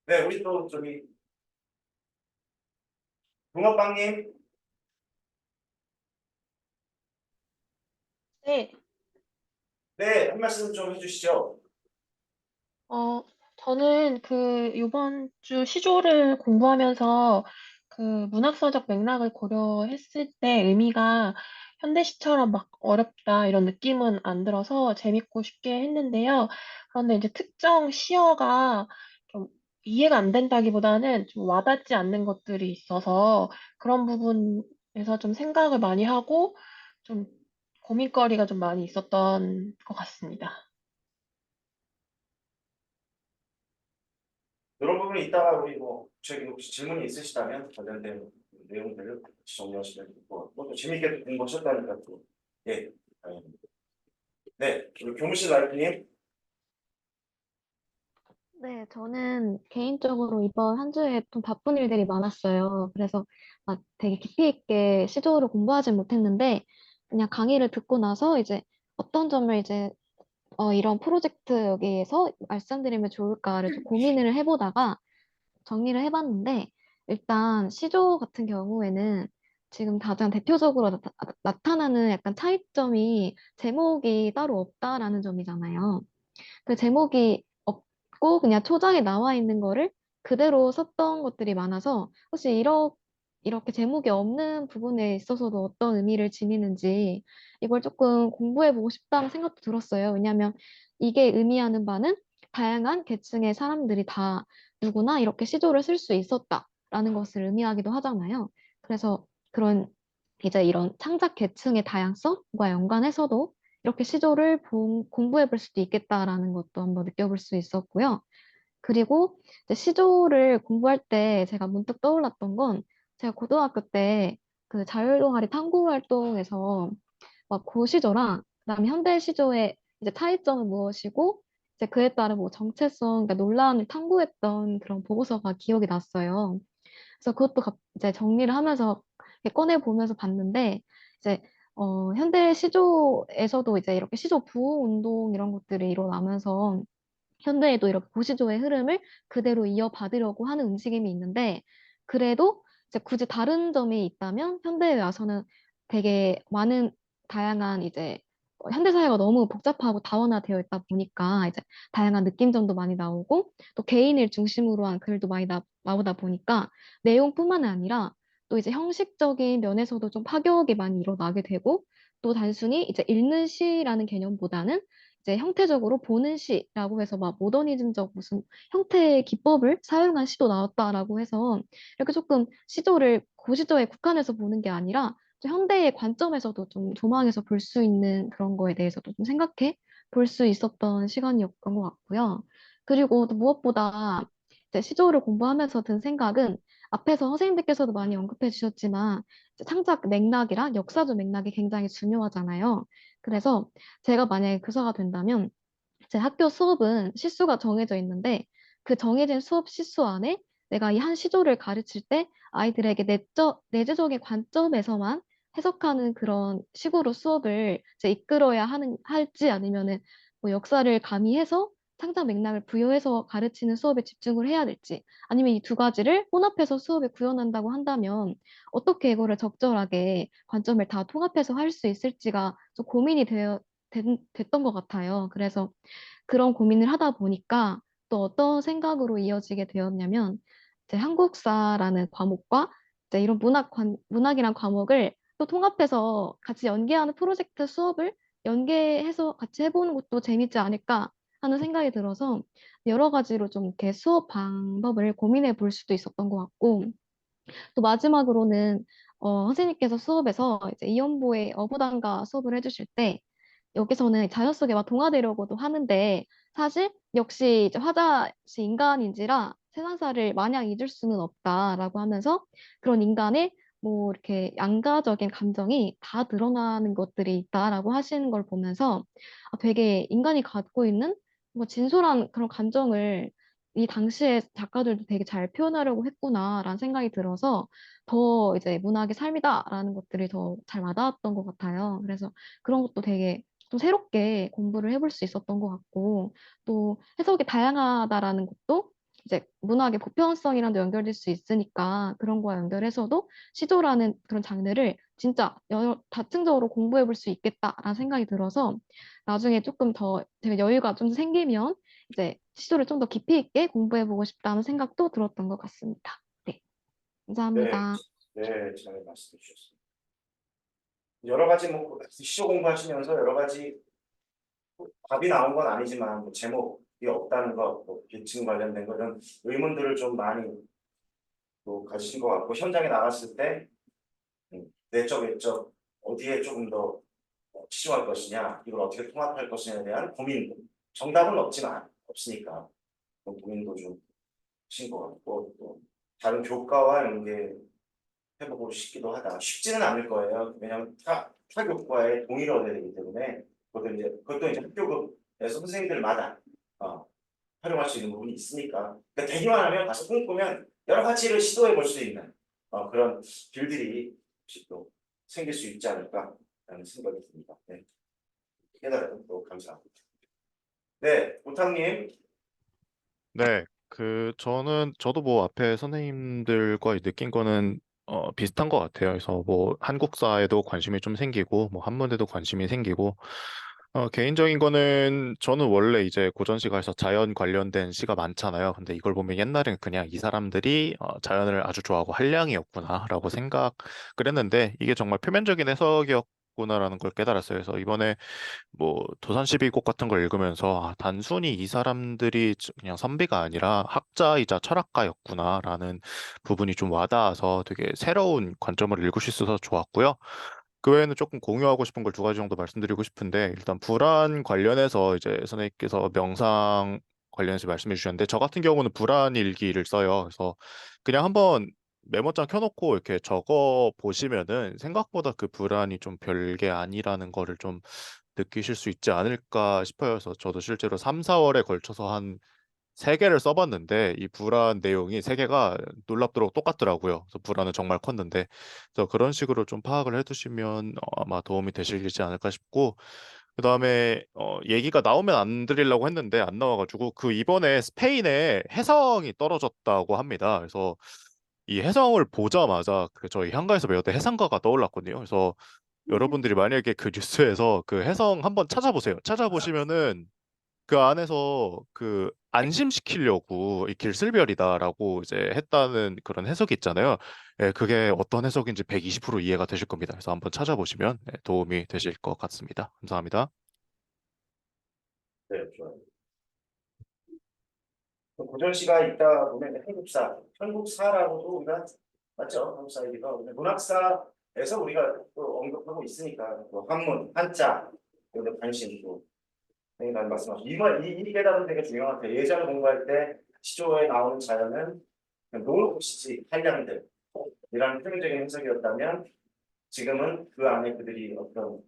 네, 우리 또 저기 붕어빵님. 네, 네, 한 말씀 좀 해주시죠. 어, 저는 이번 주 시조를 공부하면서 그 문학사적 맥락을 고려했을 때 의미가 현대시처럼 막 어렵다 이런 느낌은 안 들어서 재밌고 쉽게 했는데요. 그런데 이제 특정 시어가 좀 이해가 안 된다기보다는 좀 와닿지 않는 것들이 있어서 그런 부분에서 좀 생각을 많이 하고 좀 고민거리가 좀 많이 있었던 것 같습니다. 이런 부분이 있다가 우리 뭐 저기 혹시 질문이 있으시다면 관련된 내용들을 같이 정리하시면 좋고 또 재밌게 공부하셨다니까 또 예, 다행입니다. 네, 우리 교무실 라이프님. 네, 저는 개인적으로 이번 한 주에 좀 바쁜 일들이 많았어요. 그래서 막 되게 깊이 있게 시조를 공부하진 못했는데, 그냥 강의를 듣고 나서 이제 어떤 점을 이제 이런 프로젝트 여기에서 말씀드리면 좋을까를 좀 고민을 해보다가 정리를 해봤는데, 일단 시조 같은 경우에는 지금 가장 대표적으로 나타나는 약간 차이점이 제목이 따로 없다라는 점이잖아요. 그 제목이 없고 그냥 초장에 나와 있는 거를 그대로 썼던 것들이 많아서 혹시 이렇게 제목이 없는 부분에 있어서도 어떤 의미를 지니는지 이걸 조금 공부해보고 싶다는 생각도 들었어요. 왜냐하면 이게 의미하는 바는 다양한 계층의 사람들이 다 누구나 이렇게 시조를 쓸 수 있었다라는 것을 의미하기도 하잖아요. 그래서 그런 이제 이런 창작 계층의 다양성과 연관해서도 이렇게 시조를 공부해 볼 수도 있겠다라는 것도 한번 느껴볼 수 있었고요. 그리고 이제 시조를 공부할 때 제가 문득 떠올랐던 건 제가 고등학교 때 그 자율동아리 탐구 활동에서 막 고시조랑 그다음에 현대 시조의 이제 차이점은 무엇이고 이제 그에 따른 뭐 정체성, 그러니까 논란을 탐구했던 그런 보고서가 기억이 났어요. 그래서 그것도 이제 정리를 하면서 이렇게 꺼내 보면서 봤는데 이제 현대 시조에서도 이제 이렇게 시조 부흥 운동 이런 것들이 일어나면서 현대에도 이렇게 고시조의 흐름을 그대로 이어받으려고 하는 움직임이 있는데 그래도 이제 굳이 다른 점이 있다면 현대에 와서는 되게 많은 다양한 이제 현대 사회가 너무 복잡하고 다원화되어 있다 보니까 이제 다양한 느낌점도 많이 나오고 또 개인을 중심으로 한 글도 많이 나오다 보니까 내용뿐만 아니라 또 이제 형식적인 면에서도 좀 파격이 많이 일어나게 되고 또 단순히 이제 읽는 시라는 개념보다는 이제 형태적으로 보는 시라고 해서 막 모더니즘적 무슨 형태의 기법을 사용한 시도 나왔다라고 해서 이렇게 조금 시조를 고시조에 국한해서 보는 게 아니라 좀 현대의 관점에서도 좀 조망해서 볼 수 있는 그런 거에 대해서도 좀 생각해 볼 수 있었던 시간이었던 것 같고요. 그리고 또 무엇보다 이제 시조를 공부하면서 든 생각은 앞에서 선생님들께서도 많이 언급해 주셨지만 이제 창작 맥락이랑 역사적 맥락이 굉장히 중요하잖아요. 그래서 제가 만약에 교사가 된다면 제 학교 수업은 시수가 정해져 있는데 그 정해진 수업 시수 안에 내가 이 한 시조를 가르칠 때 아이들에게 내재적인 관점에서만 해석하는 그런 식으로 수업을 이제 이끌어야 할지 아니면은 뭐 역사를 가미해서 창작 맥락을 부여해서 가르치는 수업에 집중을 해야 될지 아니면 이 두 가지를 혼합해서 수업에 구현한다고 한다면 어떻게 이거를 적절하게 관점을 다 통합해서 할 수 있을지가 좀 고민이 됐던 것 같아요. 그래서 그런 고민을 하다 보니까 또 어떤 생각으로 이어지게 되었냐면 이제 한국사라는 과목과 이제 이런 문학이란 과목을 또 통합해서 같이 연계하는 프로젝트 수업을 연계해서 같이 해보는 것도 재밌지 않을까 하는 생각이 들어서 여러 가지로 좀 이렇게 수업 방법을 고민해 볼 수도 있었던 것 같고 또 마지막으로는 선생님께서 수업에서 이제 이연보의 어부단가 수업을 해주실 때 여기서는 자연 속에만 동화되려고도 하는데 사실 역시 이제 화자시 인간인지라 세상사를 마냥 잊을 수는 없다라고 하면서 그런 인간의 뭐 이렇게 양가적인 감정이 다 드러나는 것들이 있다라고 하시는 걸 보면서 되게 인간이 갖고 있는 뭐 진솔한 그런 감정을 이 당시에 작가들도 되게 잘 표현하려고 했구나라는 생각이 들어서 더 이제 문학의 삶이다라는 것들이 더 잘 와닿았던 것 같아요. 그래서 그런 것도 되게 좀 새롭게 공부를 해볼 수 있었던 것 같고 또 해석이 다양하다라는 것도 이제 문학의 보편성이랑도 연결될 수 있으니까 그런 거와 연결해서도 시조라는 그런 장르를 진짜 다층적으로 공부해 볼 수 있겠다라는 생각이 들어서 나중에 조금 더 제가 여유가 좀 생기면 이제 시조를 좀 더 깊이 있게 공부해 보고 싶다는 생각도 들었던 것 같습니다. 네, 네, 감사합니다. 네, 잘 말씀해 주셨습니다. 여러 가지 뭐 시조 공부하시면서 여러 가지 답이 나온 건 아니지만 뭐 제목이 없다는 것, 뭐 계층 관련된 그런 의문들을 좀 많이 또 가지신 것 같고 현장에 나갔을 때 내적 외적 어디에 조금 더 치중할 것이냐 이걸 어떻게 통합할 것이냐에 대한 고민 정답은 없지만 없으니까 그 고민도 좀 하신 것 같고 또 다른 교과와 연계해보고 싶기도 하다. 쉽지는 않을 거예요. 왜냐하면 타 교과에 동의를 얻어야 되기 때문에 그것도 이제 학교급에서 선생님들마다 활용할 수 있는 부분이 있으니까 그러니까 되기만 하면 가서 꿈꾸면 여러 가지를 시도해 볼 수 있는 그런 길들이 혹시 또 생길 수 있지 않을까라는 생각이 듭니다. 네. 깨달음 또 감사합니다. 네, 우탕님. 네, 저도 뭐 앞에 선생님들과 느낀 거는 비슷한 것 같아요. 그래서 뭐 한국사에도 관심이 좀 생기고, 뭐 한문에도 관심이 생기고, 개인적인 거는 저는 원래 이제 고전시가에서 자연 관련된 시가 많잖아요. 근데 이걸 보면 옛날엔 그냥 이 사람들이 자연을 아주 좋아하고 한량이었구나라고 생각을 했는데 이게 정말 표면적인 해석이었구나라는 걸 깨달았어요. 그래서 이번에 뭐 도산 12곡 같은 걸 읽으면서 단순히 이 사람들이 그냥 선비가 아니라 학자이자 철학가였구나라는 부분이 좀 와닿아서 되게 새로운 관점을 읽을 수 있어서 좋았고요. 그 외에는 조금 공유하고 싶은 걸 두 가지 정도 말씀드리고 싶은데 일단 불안 관련해서 이제 선생님께서 명상 관련해서 말씀해 주셨는데 저 같은 경우는 불안 일기를 써요. 그래서 그냥 한번 메모장 켜놓고 이렇게 적어 보시면은 생각보다 그 불안이 좀 별게 아니라는 거를 좀 느끼실 수 있지 않을까 싶어요. 그래서 저도 실제로 3, 4월에 걸쳐서 한 3개를 써봤는데 이 불안 내용이 3개가 놀랍도록 똑같더라고요. 그래서 불안은 정말 컸는데 그래서 그런 식으로 좀 파악을 해두시면 아마 도움이 되시지 않을까 싶고 그다음에 얘기가 나오면 안 드리려고 했는데 안 나와가지고 그 이번에 스페인에 해성이 떨어졌다고 합니다. 그래서 이 해성을 보자마자 그 저희 향가에서 배웠던 해상가가 떠올랐거든요. 그래서 여러분들이 만약에 그 뉴스에서 그 해성 한번 찾아보세요. 찾아보시면은 그 안에서 그 안심시키려고 이 길슬별이다라고 이제 했다는 그런 해석이 있잖아요. 예, 그게 어떤 해석인지 120% 이해가 되실 겁니다. 그래서 한번 찾아보시면 도움이 되실 것 같습니다. 감사합니다. 네, 좋아요. 고전시가 있다 보면 한국사라고도 우리가 맞죠? 한국사이기도 하고 문학사에서 우리가 또 언급하고 있으니까 또 한문, 한자 이런 데 관심 또 생각나는 말씀하시고 이 깨달음 되게 중요한 것 같아요. 예전에 공부할 때 시조에 나오는 자연은 노을꽃이지 한량들이라는 표면적인 해석이었다면 지금은 그 안에 그들이 어떤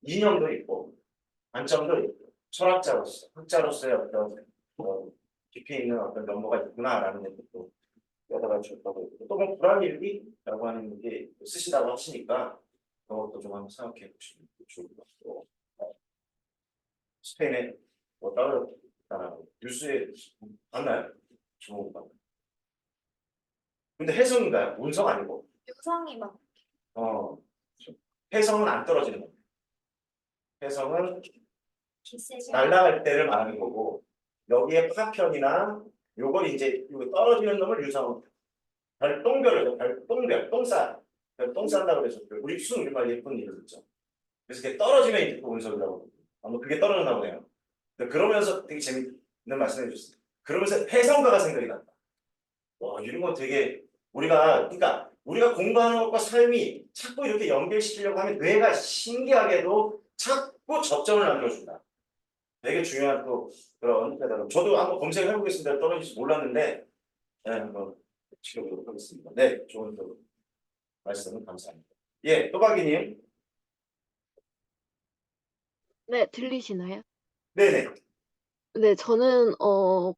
이념도 있고 관점도 있고 철학자로서 학자로서의 어떤 깊이 있는 어떤 면모가 있구나라는 것도 여다가 주었다고 했고 또뭐 불안일기라고 하는 게 쓰신다고 하시니까 그것도 좀 한번 생각해 보시면 좋을 것 같고 스페인에 뭐 떨어졌다라고 뉴스에 봤나요? 좋은 거. 근데 해성인가요? 운석 아니고? 유성이 막 해성은 안 떨어지는 겁니다. 해성은 기세죠. 날아갈 때를 말하는 거고 여기에 파편이나 요걸 이제 요거 떨어지는 놈을 유성 별똥별을 별똥별 똥싸 똥 싼다고 그래서 우리 무슨 우리말 예쁜 이름 있죠. 그래서 그게 떨어지면 이제 또 운석이라고 아마 그게 떨어졌나 보네요. 그러면서 되게 재밌는 말씀해 주셨어요. 그러면서 해성가가 생각이 났다. 와 이런 거 되게 그러니까 우리가 공부하는 것과 삶이 자꾸 이렇게 연결시키려고 하면 뇌가 신기하게도 자꾸 접점을 만들어준다. 되게 중요한 또 그런 대단한. 저도 한번 검색을 해보겠습니다. 떨어질지 몰랐는데 네, 한번 지켜보도록 하겠습니다. 네, 좋은 또 말씀 감사합니다. 예, 또박이님. 네, 들리시나요? 네네. 네, 저는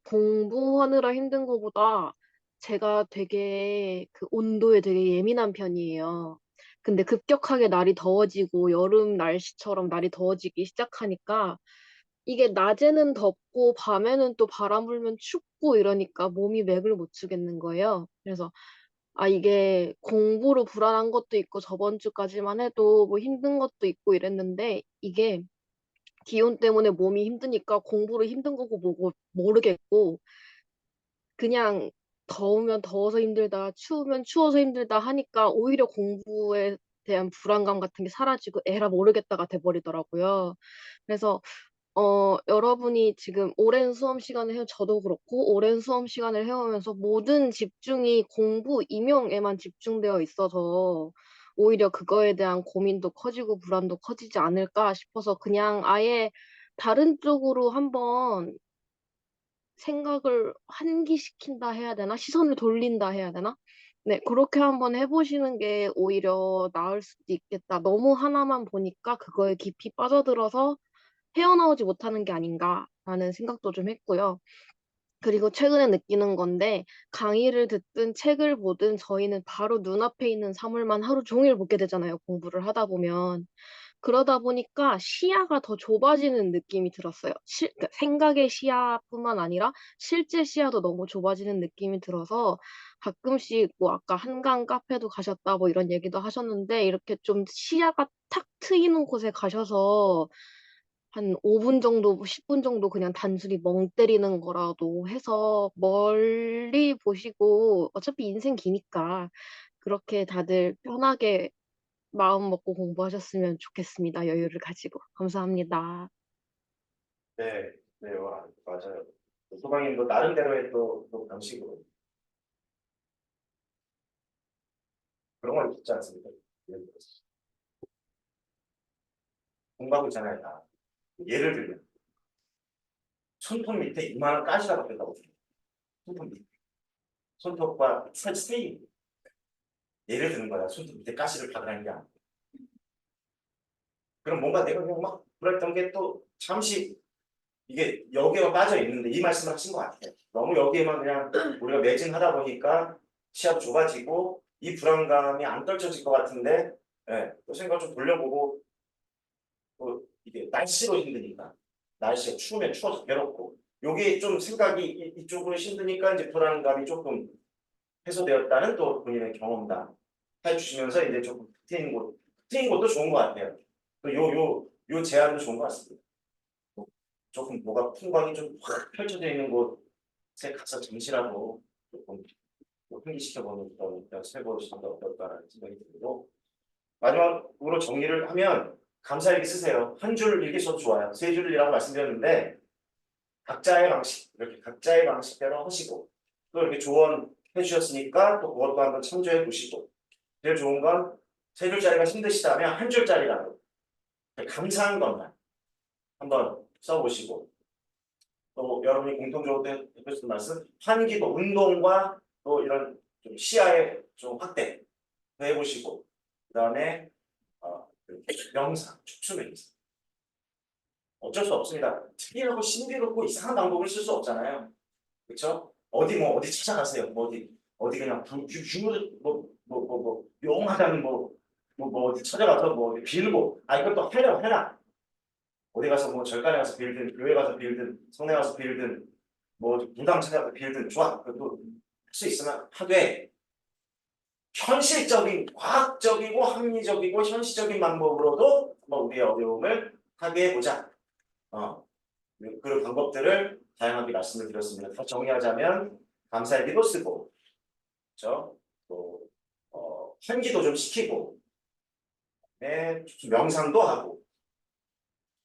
공부하느라 힘든 거보다 제가 되게 그 온도에 되게 예민한 편이에요. 근데 급격하게 날이 더워지고 여름 날씨처럼 날이 더워지기 시작하니까 이게 낮에는 덥고 밤에는 또 바람 불면 춥고 이러니까 몸이 맥을 못 추겠는 거예요. 그래서 이게 공부로 불안한 것도 있고 저번 주까지만 해도 뭐 힘든 것도 있고 이랬는데 이게 기온 때문에 몸이 힘드니까 공부를 힘든 거고 뭐고 모르겠고 그냥 더우면 더워서 힘들다, 추우면 추워서 힘들다 하니까 오히려 공부에 대한 불안감 같은 게 사라지고 에라 모르겠다가 돼버리더라고요. 그래서 여러분이 지금 오랜 수험 시간을 저도 그렇고 오랜 수험 시간을 해오면서 모든 집중이 공부, 임용에만 집중되어 있어서 오히려 그거에 대한 고민도 커지고 불안도 커지지 않을까 싶어서 그냥 아예 다른 쪽으로 한번 생각을 환기시킨다 해야 되나? 시선을 돌린다 해야 되나? 네, 그렇게 한번 해보시는 게 오히려 나을 수도 있겠다. 너무 하나만 보니까 그거에 깊이 빠져들어서 헤어나오지 못하는 게 아닌가라는 생각도 좀 했고요. 그리고 최근에 느끼는 건데 강의를 듣든 책을 보든 저희는 바로 눈앞에 있는 사물만 하루 종일 보게 되잖아요. 공부를 하다 보면. 그러다 보니까 시야가 더 좁아지는 느낌이 들었어요. 그러니까 생각의 시야뿐만 아니라 실제 시야도 너무 좁아지는 느낌이 들어서 가끔씩 뭐 아까 한강 카페도 가셨다 뭐 이런 얘기도 하셨는데 이렇게 좀 시야가 탁 트이는 곳에 가셔서 한 5분 정도, 10분 정도 그냥 단순히 멍 때리는 거라도 해서 멀리 보시고 어차피 인생 기니까 그렇게 다들 편하게 마음 먹고 공부하셨으면 좋겠습니다. 여유를 가지고. 감사합니다. 네, 네, 맞아요. 소방님도 나름대로의 또 방식으로 그런 걸 있지 않습니까? 예를 들어서 공부하고 있잖아요. 다. 예를 들면 손톱 밑에 이만한 가시가 박혔다고 생각해요. 손톱 밑에. 손톱과 사이 예를 드는 거야. 손톱 밑에 가시를 박으라는 게 아니야. 그럼 뭔가 내가 그냥 막 그랬던 게 또 잠시 이게 여기에만 빠져 있는데 이 말씀을 하신 것 같아요. 너무 여기에만 그냥 우리가 매진하다 보니까 시야도 좁아지고 이 불안감이 안 떨쳐질 것 같은데 또 생각 좀 돌려보고 또 이게 날씨로 힘드니까 날씨가 추우면 추워서 괴롭고 요게 좀 생각이 이쪽으로 힘드니까 이제 불안감이 조금 해소되었다는 또 본인의 경험담 해주시면서 이제 조금 트인 곳도 좋은 것 같아요. 또 요 제안도 좋은 것 같습니다. 조금 뭐가 풍광이 좀 확 펼쳐져 있는 곳에 가서 잠시라도 조금 환기시켜보는 그런 해보시는 어떨까라는 생각이 들고 마지막으로 정리를 하면 감사일기 쓰세요. 한 줄 일기 써도 좋아요. 세 줄이라고 말씀드렸는데 각자의 방식 이렇게 각자의 방식대로 하시고 또 이렇게 조언해 주셨으니까 또 그것도 한번 참조해 보시고 제일 좋은 건 세 줄짜리가 힘드시다면 한 줄짜리라도 감사한 것만 한번 써보시고 또 여러분이 공통적으로 해주신 말씀, 환기도 운동과 또 이런 좀 시야의 좀 확대 해보시고, 그다음에 명상, 촉수 명상. 어쩔 수 없습니다. 특이하고 신비롭고 이상한 방법을 쓸 수 없잖아요. 그렇죠? 어디 찾아가세요. 어디 그냥 용하다는 어디 찾아가서 어디 빌고, 이것도 하려고 해라. 어디 가서 절간에 가서 빌든, 교회 가서 빌든, 성내 가서 빌든, 무당 찾아가서 빌든, 좋아. 그것도 할 수 있으면 하되, 현실적인, 과학적이고 합리적이고 현실적인 방법으로도 우리의 어려움을 타개해 보자. 그런 방법들을 다양하게 말씀을 드렸습니다. 다 정리하자면 감사일기도 쓰고, 그렇죠? 또 환기도 좀 시키고, 명상도 하고,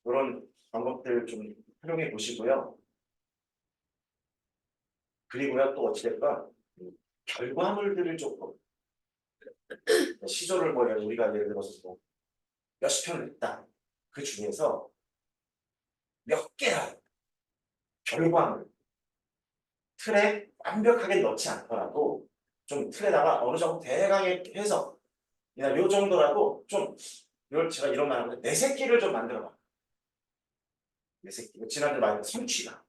그런 방법들 좀 활용해 보시고요. 그리고요, 또 어찌됐건 결과물들을 조금 시조를 우리가 예를 들어서 몇십 편을 냈다. 그 중에서 몇 개라 결과물 틀에 완벽하게 넣지 않더라도 좀 틀에다가 어느 정도 대강의 해석, 요 정도라도 좀 제가 이런 말 하는데 내 새끼를 좀 만들어봐. 내 새끼. 지난주 말했던 성취감.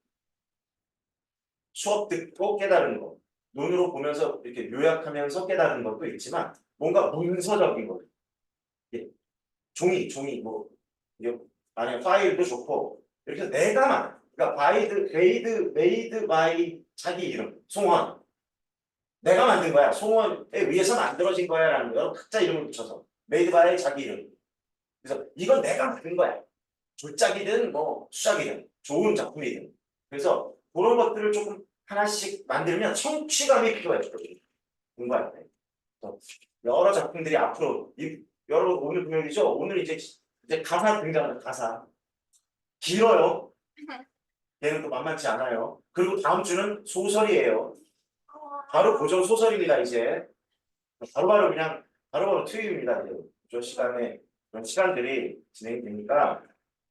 수업 듣고 깨달은 거. 눈으로 보면서 이렇게 요약하면서 깨달은 것도 있지만 뭔가 문서적인 거. 종이 안에 파일도 좋고 이렇게 내가만, 그러니까 메이드 바이 자기 이름 송원, 내가 만든 거야, 송원에 의해서 만들어진 거야 라는 거예요. 각자 이름을 붙여서 메이드 바이 자기 이름. 그래서 이건 내가 만든 거야. 졸작이든 수작이든 좋은 작품이든. 그래서 그런 것들을 조금 하나씩 만들면 성취감이 필요해요. 공부할 때. 여러 작품들이 앞으로 여러분 오늘 금요일이죠? 오늘 이제 가사 등장합니다. 가사 길어요. 얘는 또 만만치 않아요. 그리고 다음 주는 소설이에요. 바로 고전 소설입니다. 이제 바로바로 투입입니다. 저 시간에 그런 시간들이 진행되니까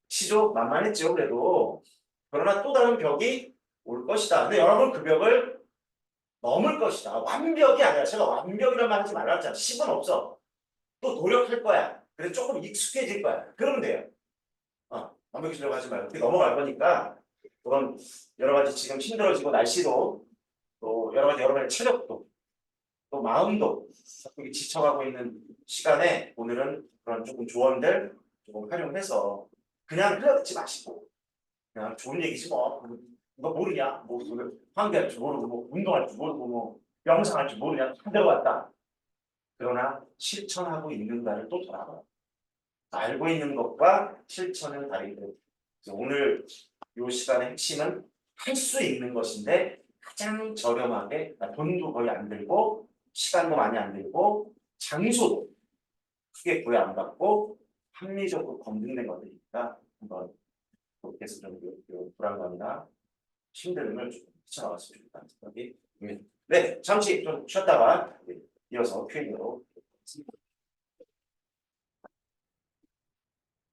시조 만만했죠. 그래도 그러나 또 다른 벽이 올 것이다. 근데 여러분 그 벽을 넘을 것이다. 완벽이 아니라, 제가 완벽이란 말 하지 말라 했잖아. 10은 없어. 또 노력할 거야. 그래서 조금 익숙해질 거야. 그러면 돼요. 완벽히 들어가지 말고 넘어갈 거니까. 그런 여러 가지 지금 힘들어지고 날씨도 또 여러 가지 체력도 또 마음도 자꾸 지쳐가고 있는 시간에 오늘은 그런 조금 조언들 조금 활용해서 그냥 흘려듣지 마시고 그냥 좋은 얘기지 너 모르냐? 환기할 줄 모르고 운동할 줄 모르고 명상할 줄 모르냐? 다 들어갔다. 그러나 실천하고 있는가를 또 돌아봐. 알고 있는 것과 실천은 다르게. 오늘 이 시간의 핵심은 할 수 있는 것인데 가장 저렴하게, 돈도 거의 안 들고 시간도 많이 안 들고 장소도 크게 구애 안 받고 합리적으로 검증된 것들이니까 한번 그렇게 해서 좀 불안감이나 힘듦을 좀 헤쳐나갔으면 좋겠다는 생각이 듭니다. 네, 잠시 좀 쉬었다가 이어서 Q&A로